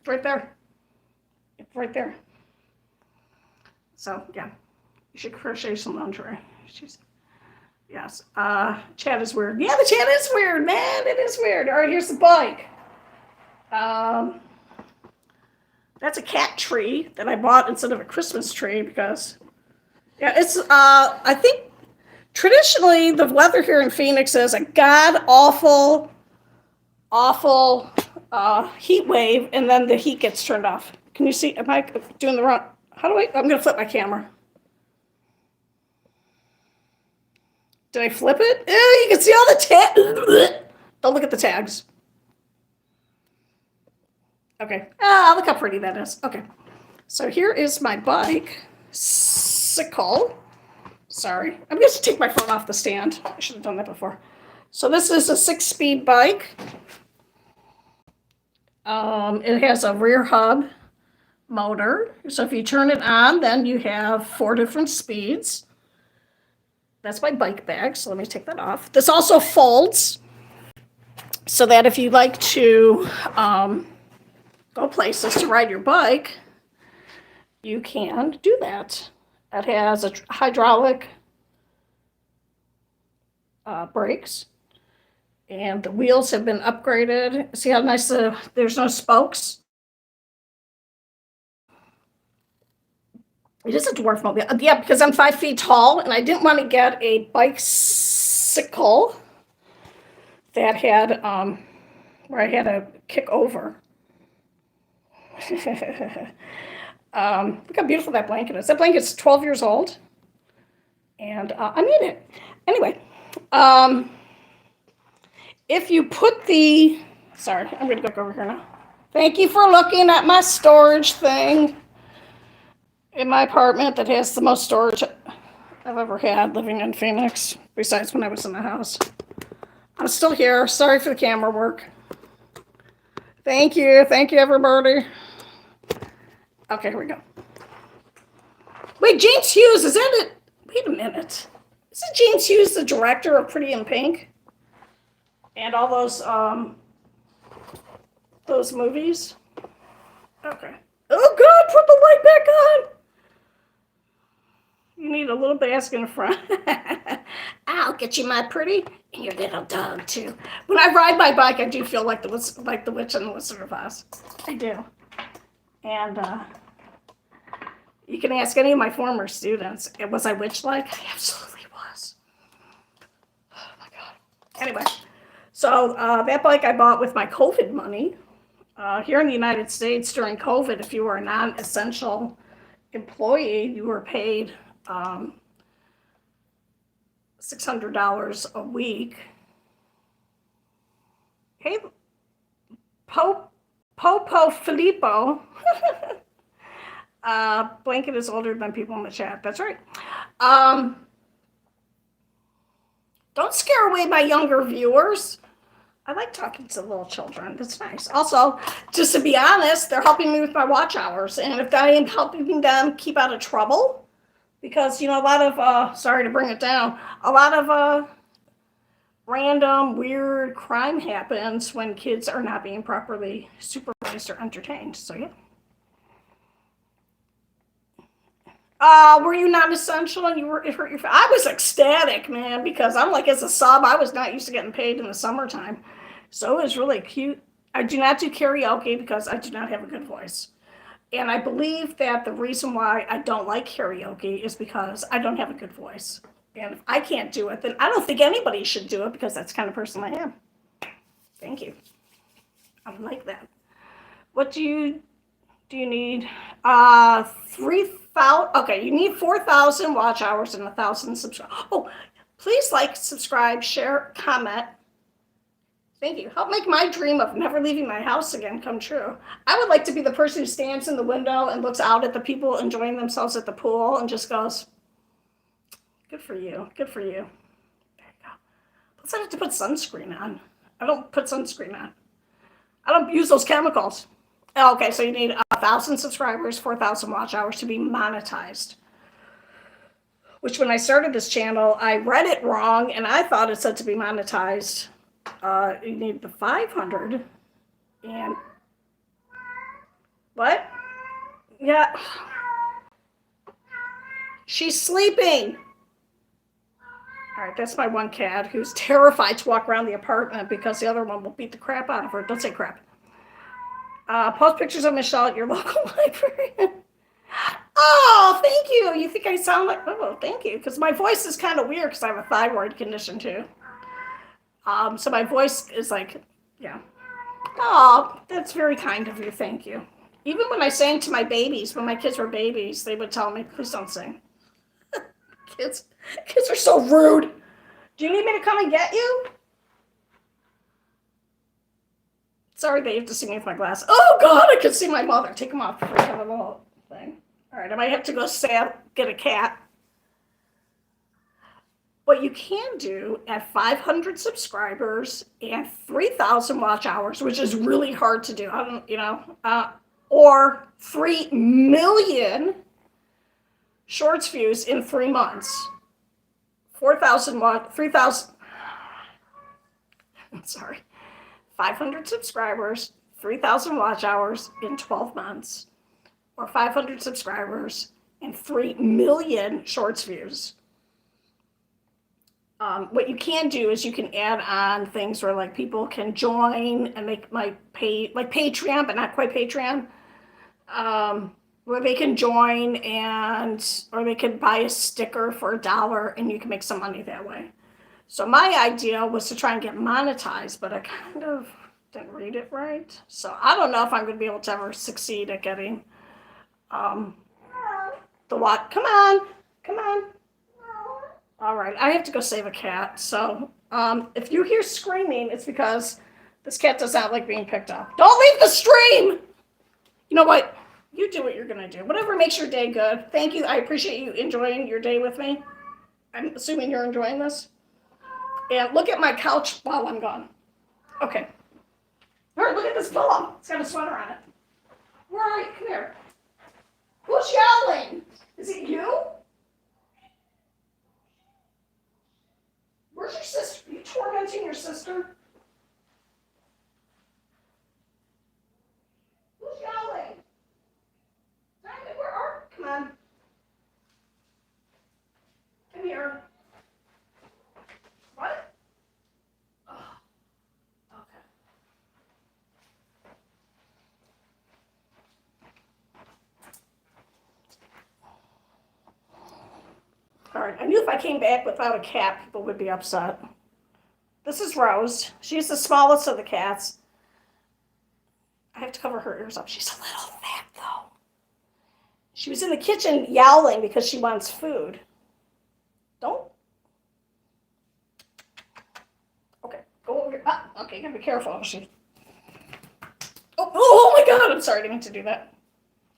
there. It's right there. So yeah, you should crochet some lingerie. Yes. Chat is weird. Yeah, the chat is weird, man. It is weird. All right, here's the bike. That's a cat tree that I bought instead of a Christmas tree because, yeah, it's, I think traditionally the weather here in Phoenix is a god awful heat wave, and then the heat gets turned off. Can you see? Am I doing the wrong? I'm going to flip my camera. Did I flip it? Ew, you can see all the tags. Don't look at the tags. Okay. Look how pretty that is. Okay. So here is my bike. Sickle. Sorry. I'm going to take my phone off the stand. I should have done that before. So this is a 6-speed bike. It has a rear hub motor. So if you turn it on, then you have 4 different speeds. That's my bike bag, so let me take that off. This also folds so that if you like to go places to ride your bike, you can do that. It has a hydraulic brakes, and the wheels have been upgraded. See how nice there's no spokes? It is a dwarf mobile. Yeah, because I'm 5 feet tall, and I didn't want to get a bicycle that had where I had to kick over. Look how beautiful that blanket is. That blanket's 12 years old, and I need it. Anyway, if you put the, sorry, I'm going to go over here now. Thank you for looking at my storage thing in my apartment that has the most storage I've ever had living in Phoenix, besides when I was in the house. I'm still here. Sorry for the camera work. Thank you. Thank you, everybody. Okay, here we go. Wait, James Hughes, is that it? Wait a minute. Isn't James Hughes the director of Pretty in Pink? And all those movies? Okay. Oh, God, put the light back on. You need a little basket in front. I'll get you my pretty and your little dog, too. When I ride my bike, I do feel like the witch in the Wizard of Oz. I do. And you can ask any of my former students, was I witch-like? I absolutely was. Oh, my God. Anyway, so that bike I bought with my COVID money. Here in the United States during COVID, if you were a non-essential employee, you were paid $600 a week. Hey, Popo Filippo. Blanket is older than people in the chat. That's right. Don't scare away my younger viewers. I like talking to little children. That's nice. Also, just to be honest, they're helping me with my watch hours. And if I am helping them keep out of trouble, because, you know, a lot of, sorry to bring it down, a lot of random, weird crime happens when kids are not being properly supervised or entertained. So, yeah. Were you not essential and it hurt your? I was ecstatic, man, because I'm like, as a sub, I was not used to getting paid in the summertime. So it was really cute. I do not do karaoke because I do not have a good voice. And I believe that the reason why I don't like karaoke is because I don't have a good voice. And if I can't do it, then I don't think anybody should do it because that's the kind of person I am. Thank you. I like that. What do you need? 3,000 Okay, you need 4,000 watch hours and 1,000 subscribers. Oh, please like, subscribe, share, comment. Thank you. Help make my dream of never leaving my house again come true. I would like to be the person who stands in the window and looks out at the people enjoying themselves at the pool and just goes, good for you. Good for you. There you go. Plus, I have to put sunscreen on. I don't put sunscreen on. I don't use those chemicals. Okay, so you need 1,000 subscribers, 4,000 watch hours to be monetized. Which when I started this channel, I read it wrong and I thought it said to be monetized. You need the 500 and what? Yeah. She's sleeping. All right, that's my one cat who's terrified to walk around the apartment because the other one will beat the crap out of her. Don't say crap. Post pictures of Michelle at your local library. Oh, thank you. You think I sound like, oh, thank you. Because my voice is kind of weird because I have a thyroid condition too. So my voice is like, yeah. Oh, that's very kind of you. Thank you. Even when I sang to my babies, when my kids were babies, they would tell me, please don't sing. Kids are so rude. Do you need me to come and get you? Sorry, they have to see me with my glasses. Oh, God, I can see my mother. Take them off before I have a little thing. All right, I might have to go get a cat. What you can do at 500 subscribers and 3,000 watch hours, which is really hard to do, or 3 million shorts views in 3 months. 3,000, sorry, 500 subscribers, 3,000 watch hours in 12 months, or 500 subscribers and 3 million shorts views. What you can do is you can add on things where like people can join and make my pay like Patreon, but not quite Patreon, where they can join or they can buy a sticker for $1 and you can make some money that way. So my idea was to try and get monetized, but I kind of didn't read it right. So I don't know if I'm going to be able to ever succeed at getting the what? Come on. All right, I have to go save a cat. So if you hear screaming, it's because this cat does not like being picked up. Don't leave the stream. You know what? You do what you're going to do. Whatever makes your day good. Thank you. I appreciate you enjoying your day with me. I'm assuming you're enjoying this. And look at my couch while I'm gone. Okay. All right, look at this pillow. It's got a sweater on it. Where are you? Come here. Who's yelling? Is it you? Where's your sister? Are you tormenting your sister? Who's yelling? Where are you? Come on. Come here. What? Oh, okay. All right, I knew if I came back without a cat, people would be upset. This is Rose. She's the smallest of the cats. I have to cover her ears up. She's a little fat, though. She was in the kitchen yowling because she wants food. Don't. Okay, go over here. Okay, you gotta be careful. Oh my God, I'm sorry, I didn't mean to do that.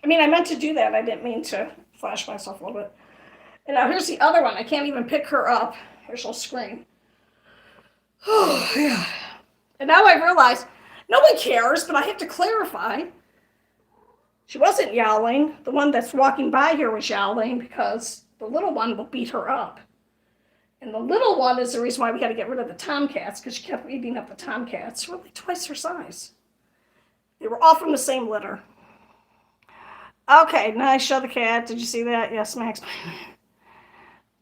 I meant to do that. I didn't mean to flash myself a little bit. And now here's the other one. I can't even pick her up. Here she'll scream. Oh, yeah. And now I realize no one cares, but I have to clarify. She wasn't yowling. The one that's walking by here was yowling because the little one will beat her up. And the little one is the reason why we got to get rid of the tomcats because she kept eating up the tomcats. Really twice her size. They were all from the same litter. Okay, now I show the cat. Did you see that? Yes, Max.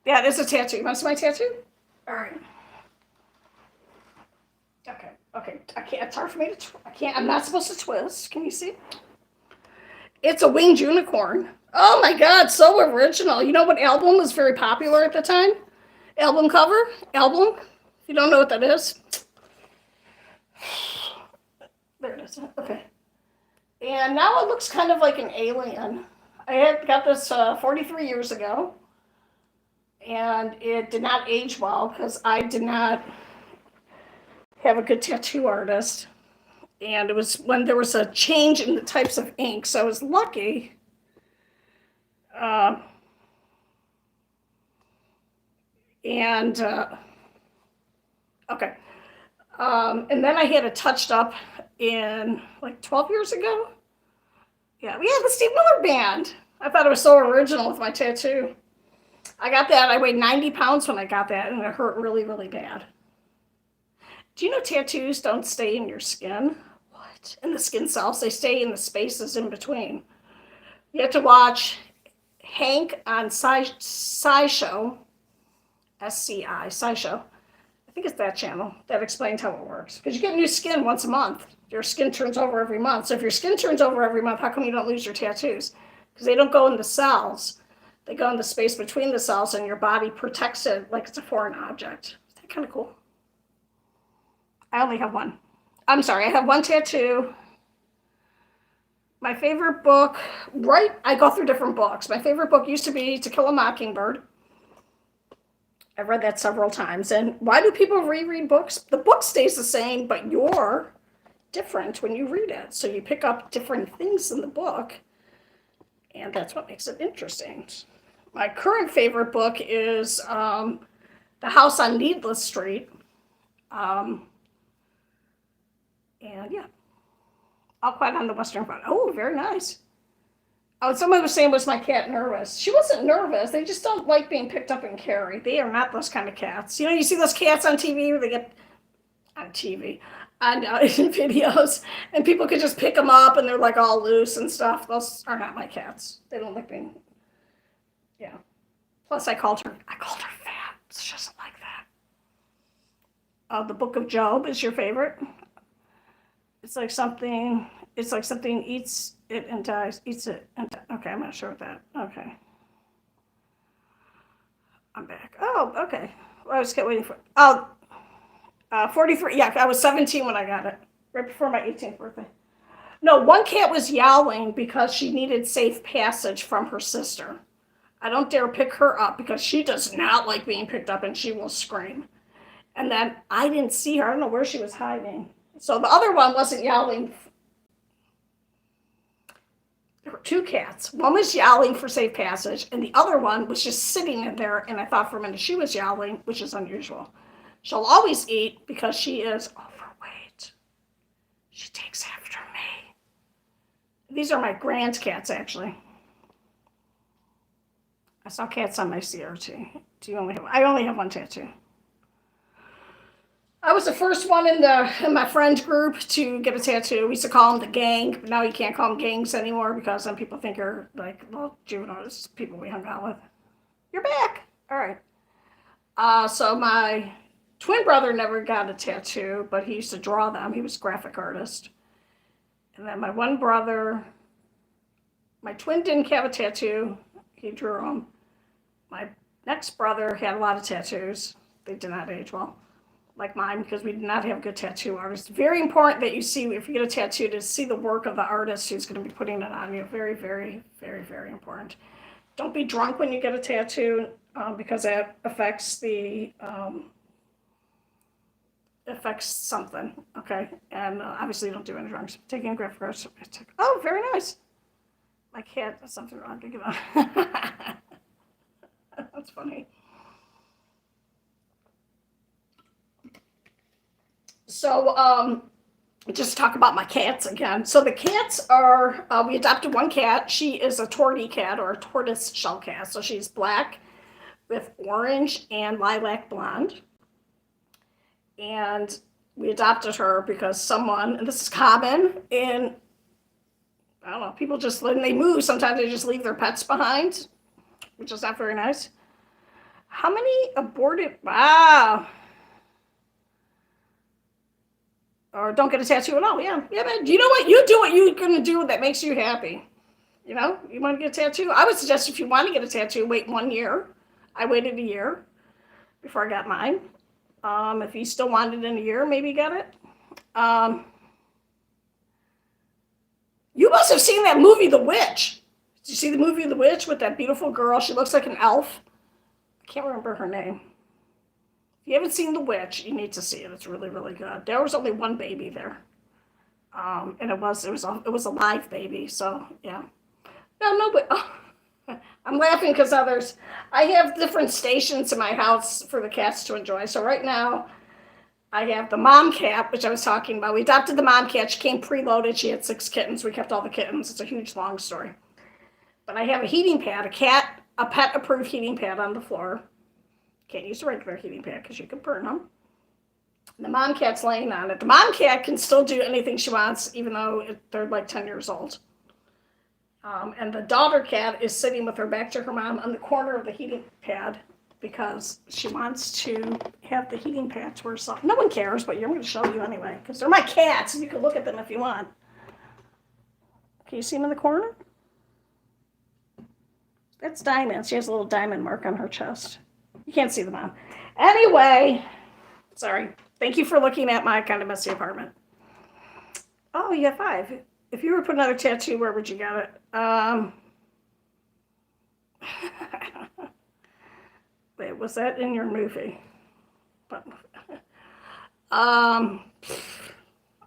Yeah, it's a tattoo. You want to see my tattoo? All right. Okay. I can't. It's hard for me to. I can't. I'm not supposed to twist. Can you see? It's a winged unicorn. Oh my God, so original. You know what album was very popular at the time? Album cover? Album? If you don't know what that is. There it is. Okay. And now it looks kind of like an alien. I had got this 43 years ago, and it did not age well because I did not have a good tattoo artist. And it was when there was a change in the types of ink, so I was lucky. Uh, and okay. And then I had it touched up in like 12 years ago. Yeah, we had the Steve Miller Band. I thought it was so original with my tattoo. I got that. I weighed 90 pounds when I got that, and it hurt really, really bad. Do you know tattoos don't stay in your skin? What? In the skin cells, they stay in the spaces in between. You have to watch Hank on SciShow, SCI, SciShow. I think it's that channel that explains how it works. Because you get new skin once a month. Your skin turns over every month. So if your skin turns over every month, how come you don't lose your tattoos? Because they don't go in the cells. They go in the space between the cells, and your body protects it like it's a foreign object. Is that kind of cool? I only have one. I'm sorry, I have one tattoo. My favorite book, I go through different books. My favorite book used to be To Kill a Mockingbird. I've read that several times. And why do people reread books? The book stays the same, but you're different when you read it. So you pick up different things in the book, and that's what makes it interesting. My current favorite book is The House on Needless Street. And yeah, All Quiet on the Western Front. Oh, very nice. Oh, someone was saying, was my cat nervous? She wasn't nervous. They just don't like being picked up and carried. They are not those kind of cats. You know, you see those cats on TV where they get on TV, on in videos, and people could just pick them up and they're like all loose and stuff. Those are not my cats. They don't like being, yeah. Plus, I called her fat. She doesn't like that. The Book of Job is your favorite. It's like something eats it and dies, eats it and dies. Okay, I'm not sure what that. Okay. I'm back. Oh, okay. Well, I was waiting for 43. Yeah, I was 17 when I got it, right before my 18th birthday. No, one cat was yowling because she needed safe passage from her sister. I don't dare pick her up because she does not like being picked up and she will scream. And then I didn't see her. I don't know where she was hiding. So the other one wasn't yowling. There were two cats. One was yowling for safe passage, and the other one was just sitting in there, and I thought for a minute she was yowling, which is unusual. She'll always eat because she is overweight. She takes after me. These are my grand cats, actually. I saw cats on my CRT. I only have one tattoo. I was the first one in my friend group to get a tattoo. We used to call them the gang, but now you can't call them gangs anymore because some people think you're like, well, juveniles, people we hung out with. You're back. All right. So my twin brother never got a tattoo, but he used to draw them. He was a graphic artist. And then my one brother, my twin didn't have a tattoo. He drew them. My next brother had a lot of tattoos. They did not age well, like mine, because we did not have good tattoo artists. Very important that you see, if you get a tattoo, to see the work of the artist who's going to be putting it on you. Very, very, very, very important. Don't be drunk when you get a tattoo, because that affects something, okay? And obviously don't do any drugs. Taking a graphic artist. Oh, very nice. My cat does something wrong. Give on. That's funny. So, just talk about my cats again. So the cats are, we adopted one cat. She is a tortie cat, or a tortoise shell cat. So she's black with orange and lilac blonde. And we adopted her because someone, and this is common in, I don't know, people just, when they move, sometimes they just leave their pets behind, which is not very nice. How many aborted, wow. Or don't get a tattoo at all. Yeah, man. You know what? You do what you're going to do that makes you happy. You know, you want to get a tattoo? I would suggest if you want to get a tattoo, wait 1 year. I waited a year before I got mine. If you still want it in a year, maybe get it. You must have seen that movie, The Witch. Did you see the movie The Witch with that beautiful girl? She looks like an elf. I can't remember her name. If you haven't seen The Witch, you need to see it. It's really, really good. There was only one baby there, and it was a live baby. So yeah. No, but I'm laughing because I have different stations in my house for the cats to enjoy. So right now, I have the mom cat, which I was talking about. We adopted the mom cat. She came preloaded. She had 6 kittens. We kept all the kittens. It's a huge, long story. But I have a heating pad, a pet-approved heating pad on the floor. Can't use a regular heating pad because you can burn them. And the mom cat's laying on it. The mom cat can still do anything she wants, even though they're like 10 years old. And the daughter cat is sitting with her back to her mom on the corner of the heating pad because she wants to have the heating pad to herself. No one cares, but I'm going to show you anyway because they're my cats and you can look at them if you want. Can you see them in the corner? That's Diamond. She has a little diamond mark on her chest. You can't see the mom. Anyway, sorry. Thank you for looking at my kind of messy apartment. Oh, you have 5. If you were to put another tattoo, where would you get it? Wait, was that in your movie?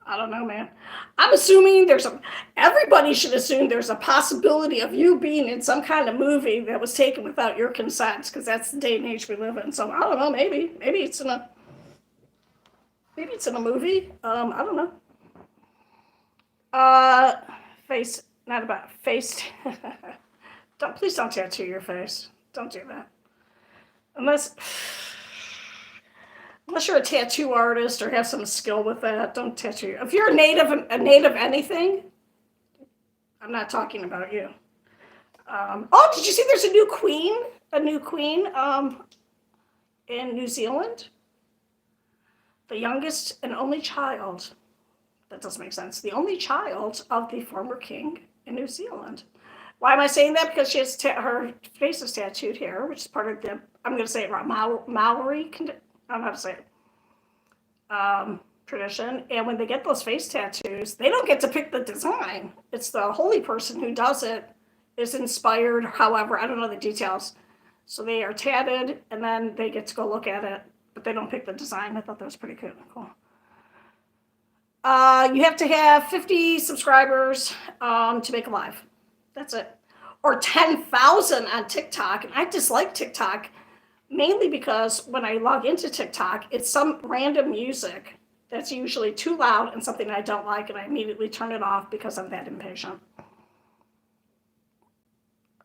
I don't know, man. I'm assuming everybody should assume there's a possibility of you being in some kind of movie that was taken without your consent, because that's the day and age we live in. So I don't know, maybe it's in a movie. I don't know. Not about face. Please don't tattoo your face. Don't do that. Unless you're a tattoo artist or have some skill with that, don't tattoo. If you're a native anything, I'm not talking about you. Did you see there's a new queen in New Zealand? The youngest and only child. That doesn't make sense. The only child of the former king in New Zealand. Why am I saying that? Because she has her face is tattooed here, which is part of the, I'm going to say it wrong, Maori, I don't know how to say it, tradition. And when they get those face tattoos, they don't get to pick the design. It's the holy person who does it is inspired, however, I don't know the details. So they are tatted, and then they get to go look at it, but they don't pick the design. I thought that was pretty cool. You have to have 50 subscribers to make a live. That's it. Or 10,000 on TikTok. And I dislike TikTok mainly because when I log into TikTok, it's some random music that's usually too loud and something I don't like, and I immediately turn it off because I'm that impatient.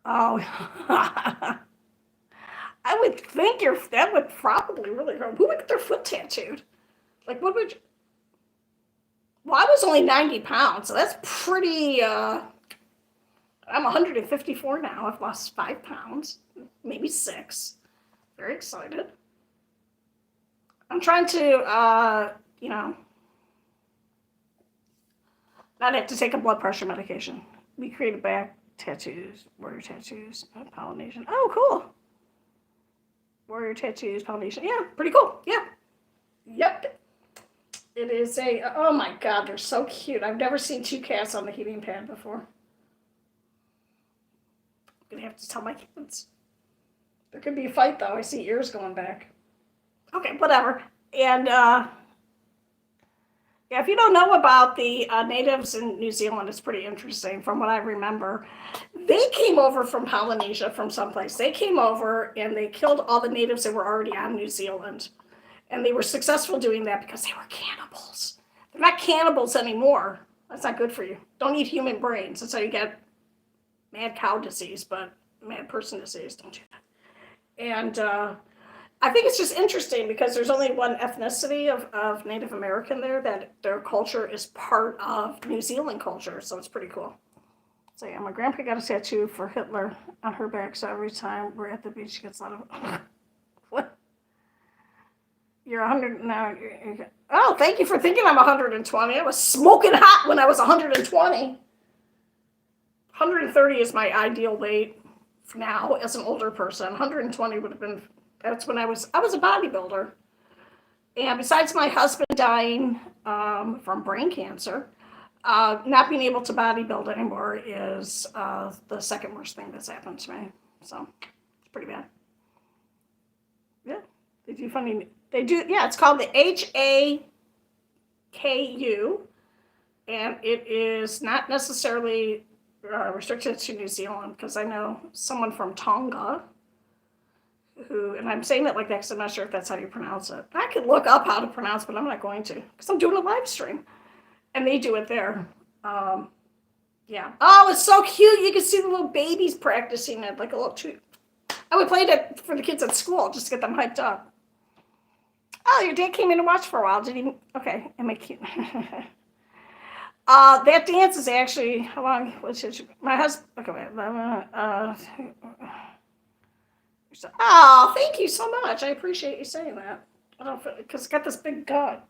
Oh, I would think that would probably really hurt. Who would get their foot tattooed? Like, what would you? Well, I was only 90 pounds, so that's pretty, I'm 154 now. I've lost 5 pounds, maybe 6. Very excited. I'm trying to, not have to take a blood pressure medication. We created back tattoos, warrior tattoos, Polynesian. Oh, cool. Warrior tattoos, Polynesian. Yeah, pretty cool. Yeah. Yep. It is oh my God, they're so cute. I've never seen 2 cats on the heating pad before. I'm going to have to tell my kids. There could be a fight, though. I see ears going back. Okay, whatever. And, yeah, if you don't know about the natives in New Zealand, it's pretty interesting from what I remember. They came over from Polynesia from someplace. They came over and they killed all the natives that were already on New Zealand. And they were successful doing that because they were cannibals. They're not cannibals anymore. That's not good for you. Don't eat human brains. That's how you get mad cow disease, but mad person disease. Don't do that. And I think it's just interesting because there's only one ethnicity of Native American there that their culture is part of New Zealand culture. So it's pretty cool. So yeah, my grandpa got a tattoo for Hitler on her back. So every time we're at the beach, she gets a lot of, what? You're 100 now. Oh, thank you for thinking I'm 120. I was smoking hot when I was 120. 130 is my ideal weight now as an older person. 120 would have been, that's when I was a bodybuilder. And besides my husband dying from brain cancer, Not being able to bodybuild anymore is the second worst thing that's happened to me. So it's pretty bad. Yeah, they do funny. They do. Yeah, it's called the HAKU, and it is not necessarily restricted to New Zealand, because I know someone from Tonga who, and I'm saying it like that because I'm not sure if that's how you pronounce it. I could look up how to pronounce it, but I'm not going to because I'm doing a live stream, and they do it there. Yeah. Oh, it's so cute. You can see the little babies practicing it, like a little treat. I would play it for the kids at school just to get them hyped up. Oh, your dad came in to watch for a while. Did he? Okay. Am I cute? That dance is actually, how long was it? My husband, okay, wait. Oh, thank you so much. I appreciate you saying that. I don't feel, because it's got this big gut.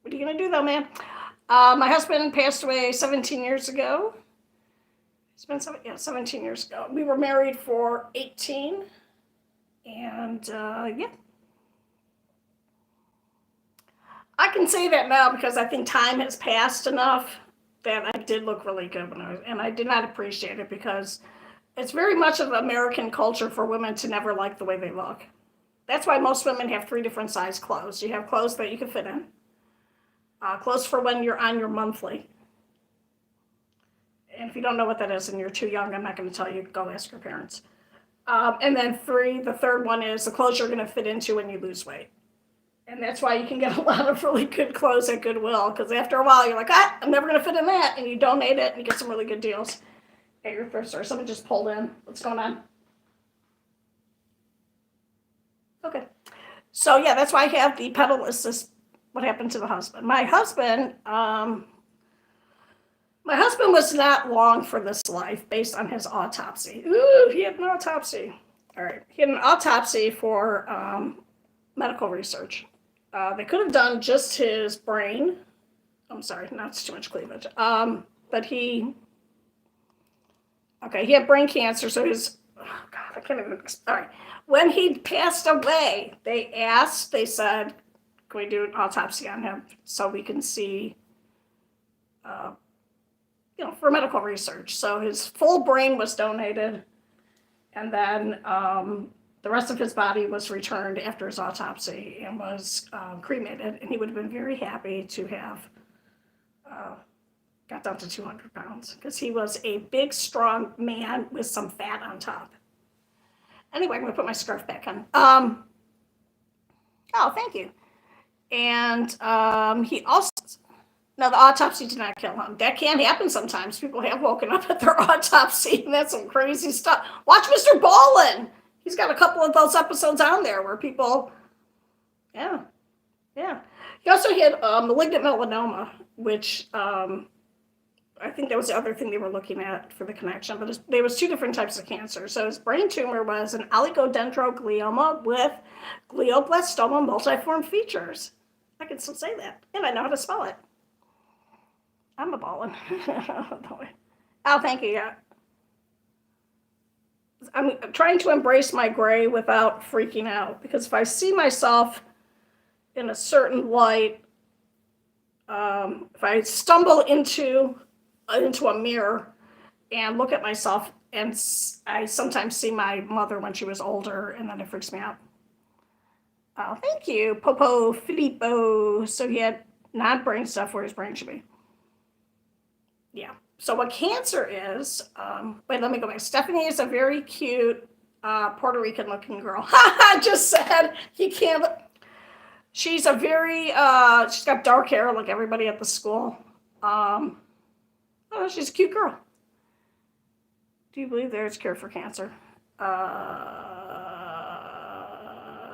What are you going to do, though, man? My husband passed away 17 years ago. It's been 17 years ago. We were married for 18. And, yeah. I can say that now because I think time has passed enough that I did look really good and I did not appreciate it, because it's very much of American culture for women to never like the way they look. That's why most women have 3 different size clothes. You have clothes that you can fit in, clothes for when you're on your monthly. And if you don't know what that is and you're too young, I'm not going to tell you. Go ask your parents. And then the third one is the clothes you're going to fit into when you lose weight. And that's why you can get a lot of really good clothes at Goodwill, because after a while you're like, I'm never going to fit in that. And you donate it and you get some really good deals at your thrift store. Someone just pulled in. What's going on? Okay. So, yeah, that's why I have the pedal assist. What happened to the husband? My husband was not long for this life based on his autopsy. Ooh, he had an autopsy. All right. He had an autopsy for medical research. They could have done just his brain. I'm sorry, not too much cleavage. But he had brain cancer, so oh God, I can't even, all right. When he passed away, they said, can we do an autopsy on him so we can see, for medical research. So his full brain was donated, and then the rest of his body was returned after his autopsy and was cremated, and he would have been very happy to have got down to 200 pounds, because he was a big, strong man with some fat on top. Anyway, I'm going to put my scarf back on. Oh, thank you. And he also, now the autopsy did not kill him. That can happen sometimes. People have woken up at their autopsy, and that's some crazy stuff. Watch Mr. Ballin. He's got a couple of those episodes on there where people, yeah. He also had malignant melanoma, which I think that was the other thing they were looking at for the connection. But there was 2 different types of cancer. So his brain tumor was an oligodendroglioma with glioblastoma multiforme features. I can still say that, and I know how to spell it. I'm a ballin'. Oh, thank you. Yeah. I'm trying to embrace my gray without freaking out, because if I see myself in a certain light, if I stumble into a mirror and look at myself, and I sometimes see my mother when she was older, and then it freaks me out. Oh, thank you, Popo Filippo. So he had non-brain stuff where his brain should be. Yeah. So what cancer is, wait, let me go back. Stephanie is a very cute Puerto Rican looking girl. I just said you can't. She's a very, she's got dark hair like everybody at the school. Oh, she's a cute girl. Do you believe there is cure for cancer?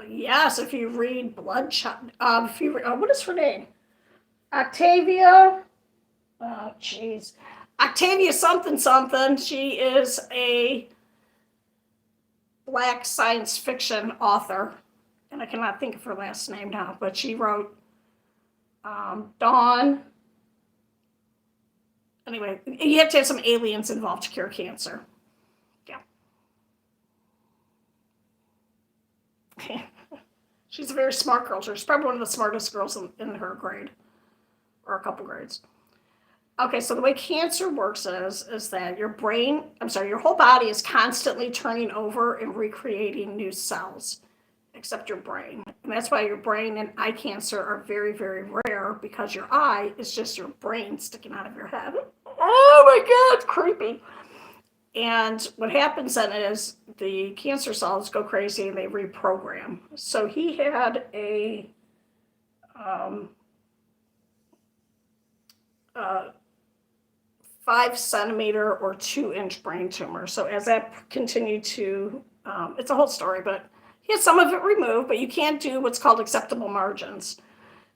Yes, if you read Bloodshot. If you read, what is her name? Octavia. Oh, jeez. Octavia something. She is a Black science fiction author, and I cannot think of her last name now, but she wrote Dawn. Anyway, you have to have some aliens involved to cure cancer. Yeah. She's a very smart girl. She's probably one of the smartest girls in her grade, or a couple grades. Okay, so the way cancer works is that your whole body is constantly turning over and recreating new cells, except your brain. And that's why your brain and eye cancer are very, very rare, because your eye is just your brain sticking out of your head. Oh my God, it's creepy. And what happens then is the cancer cells go crazy and they reprogram. So he had a 5 centimeter or 2 inch brain tumor. So as that continued to, it's a whole story, but he had some of it removed, but you can't do what's called acceptable margins.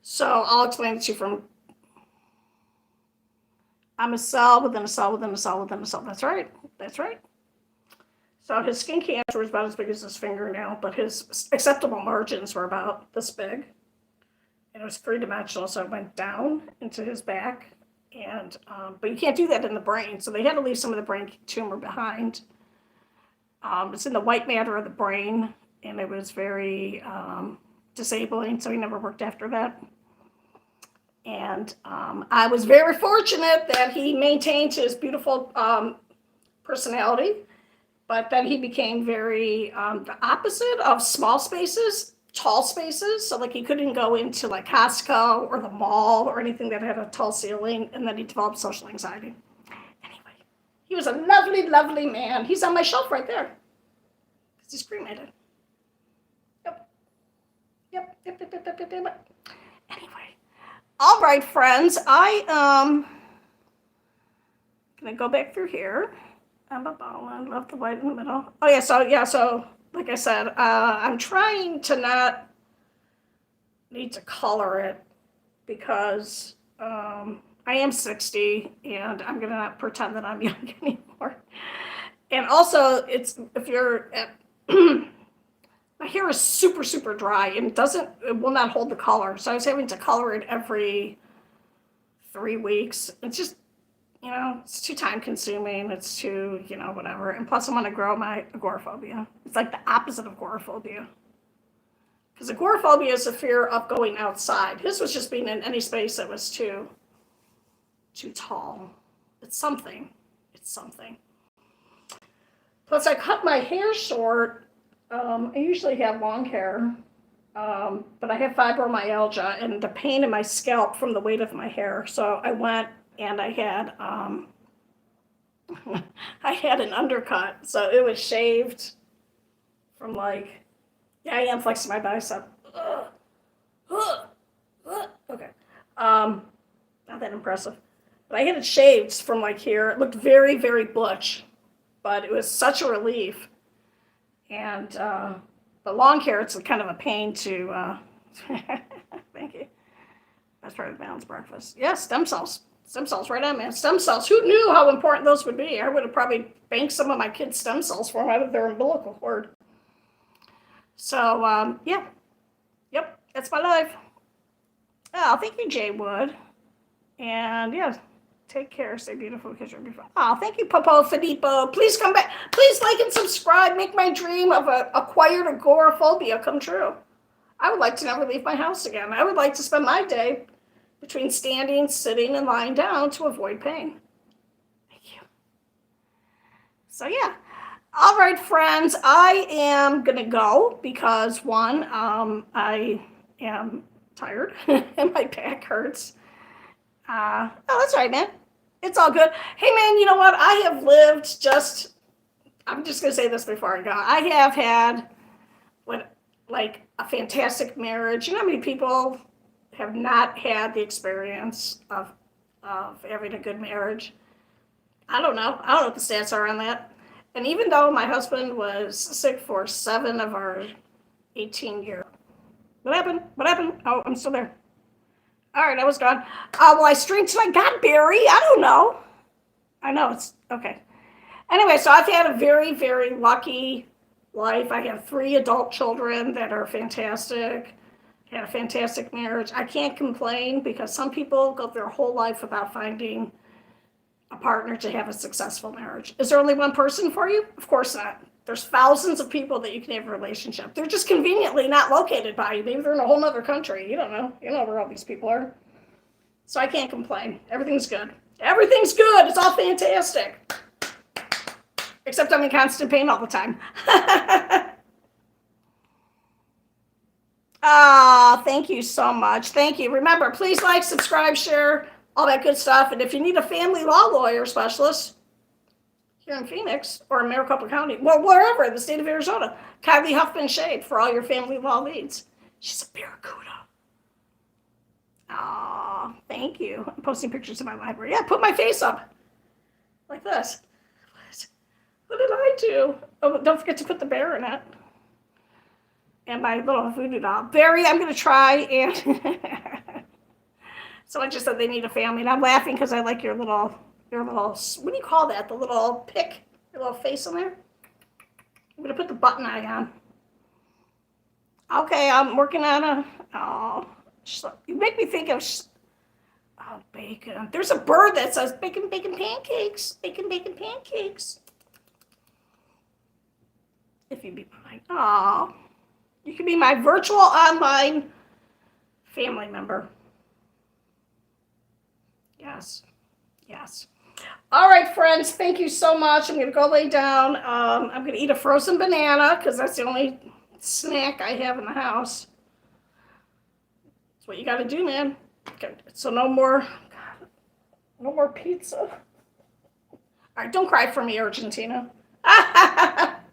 So I'll explain it to you from, I'm a cell within a cell within a cell within a cell. That's right. That's right. So his skin cancer was about as big as his fingernail, but his acceptable margins were about this big. And it was 3-dimensional, so it went down into his back. And but you can't do that in the brain, so they had to leave some of the brain tumor behind. It's in the white matter of the brain, and it was very disabling, so he never worked after that. And I was very fortunate that he maintained his beautiful personality, but then he became very the opposite of small spaces, tall spaces. So like he couldn't go into like Costco or the mall or anything that had a tall ceiling, and then he developed social anxiety. Anyway, he was a lovely, lovely man. He's on my shelf right there because he's cremated. Yep. Anyway, all right, friends. I gonna go back through here. I'm a ball and love the white in the middle. Oh yeah, so like I said, I'm trying to not need to color it because I am 60 and I'm gonna not pretend that I'm young anymore. And also, it's if you're at, my hair is super, super dry and it will not hold the color. So I was having to color it every 3 weeks. It's just, it's too time consuming. It's too, whatever. And plus I'm going to grow my agoraphobia. It's like the opposite of agoraphobia. Because agoraphobia is a fear of going outside. His was just being in any space that was too tall. It's something. Plus I cut my hair short. I usually have long hair, but I have fibromyalgia and the pain in my scalp from the weight of my hair. So I went and I had an undercut. So it was shaved from I am flexing my bicep. Okay. Not that impressive. But I had it shaved from here. It looked very, very butch, but it was such a relief. And the long hair, it's kind of a pain to, thank you. That's part of the balanced breakfast. Yeah, stem cells. Stem cells, right on, man. Stem cells. Who knew how important those would be? I would have probably banked some of my kids' stem cells for them out of their umbilical cord. So, yeah. Yep, that's my life. Oh, thank you, Jay Wood. And, yeah. Take care. Stay beautiful because you're beautiful. Oh, thank you, Popo Filippo. Please come back. Please like and subscribe. Make my dream of acquired agoraphobia come true. I would like to never leave my house again. I would like to spend my day between standing, sitting, and lying down to avoid pain. Thank you. So, yeah. All right, friends. I am going to go because, one, I am tired and my back hurts. Oh, that's right, man. It's all good. Hey, man, you know what? I have lived I'm just going to say this before I go. I have had a fantastic marriage. You know how many people have not had the experience of having a good marriage? I don't know what the stats are on that. And even though my husband was sick for 7 of our 18 years. What happened? Oh, I'm still there. All right, I was gone. Well, I streamed till I got Barry. I don't know. I know it's okay. Anyway, so I've had a very, very lucky life. I have 3 adult children that are fantastic. Had a fantastic marriage. I can't complain because some people go their whole life without finding a partner to have a successful marriage. Is there only one person for you? Of course not. There's thousands of people that you can have a relationship. They're just conveniently not located by you. Maybe they're in a whole other country. You don't know. You don't know where all these people are. So I can't complain. Everything's good. Everything's good. It's all fantastic. Except I'm in constant pain all the time. Thank you so much. Thank you. Remember, please like, subscribe, share, all that good stuff. And if you need a family law lawyer specialist here in Phoenix or in Maricopa County, well, wherever in the state of Arizona, Kylie Huffman Shade for all your family law needs. She's a barracuda. Thank you. I'm posting pictures of my library. Yeah, put my face up like this. What did I do? Oh, don't forget to put the bear in it. And my little voodoo doll. Barry, I'm going to try. And someone just said they need a family. And I'm laughing because I like your little, what do you call that? The little pick, your little face on there. I'm going to put the button eye on. Okay, I'm working on you make me think of, bacon. There's a bird that says bacon, bacon, pancakes. Bacon, bacon, pancakes. If you'd be mine. You can be my virtual online family member. Yes. Yes. All right, friends. Thank you so much. I'm going to go lay down. I'm going to eat a frozen banana because that's the only snack I have in the house. That's what you got to do, man. Okay. So no more pizza. All right. Don't cry for me, Argentina.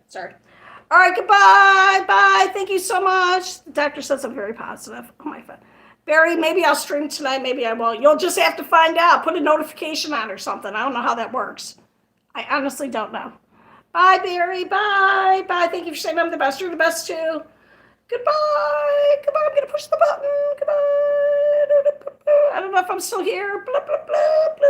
Sorry. All right, goodbye. Bye. Thank you so much. The doctor says I'm very positive. Oh, my God. Barry, maybe I'll stream tonight. Maybe I won't. You'll just have to find out. Put a notification on or something. I don't know how that works. I honestly don't know. Bye, Barry. Bye. Bye. Thank you for saying I'm the best. You're the best, too. Goodbye. Goodbye. I'm going to push the button. Goodbye. I don't know if I'm still here. Blah, blah, blah, blah.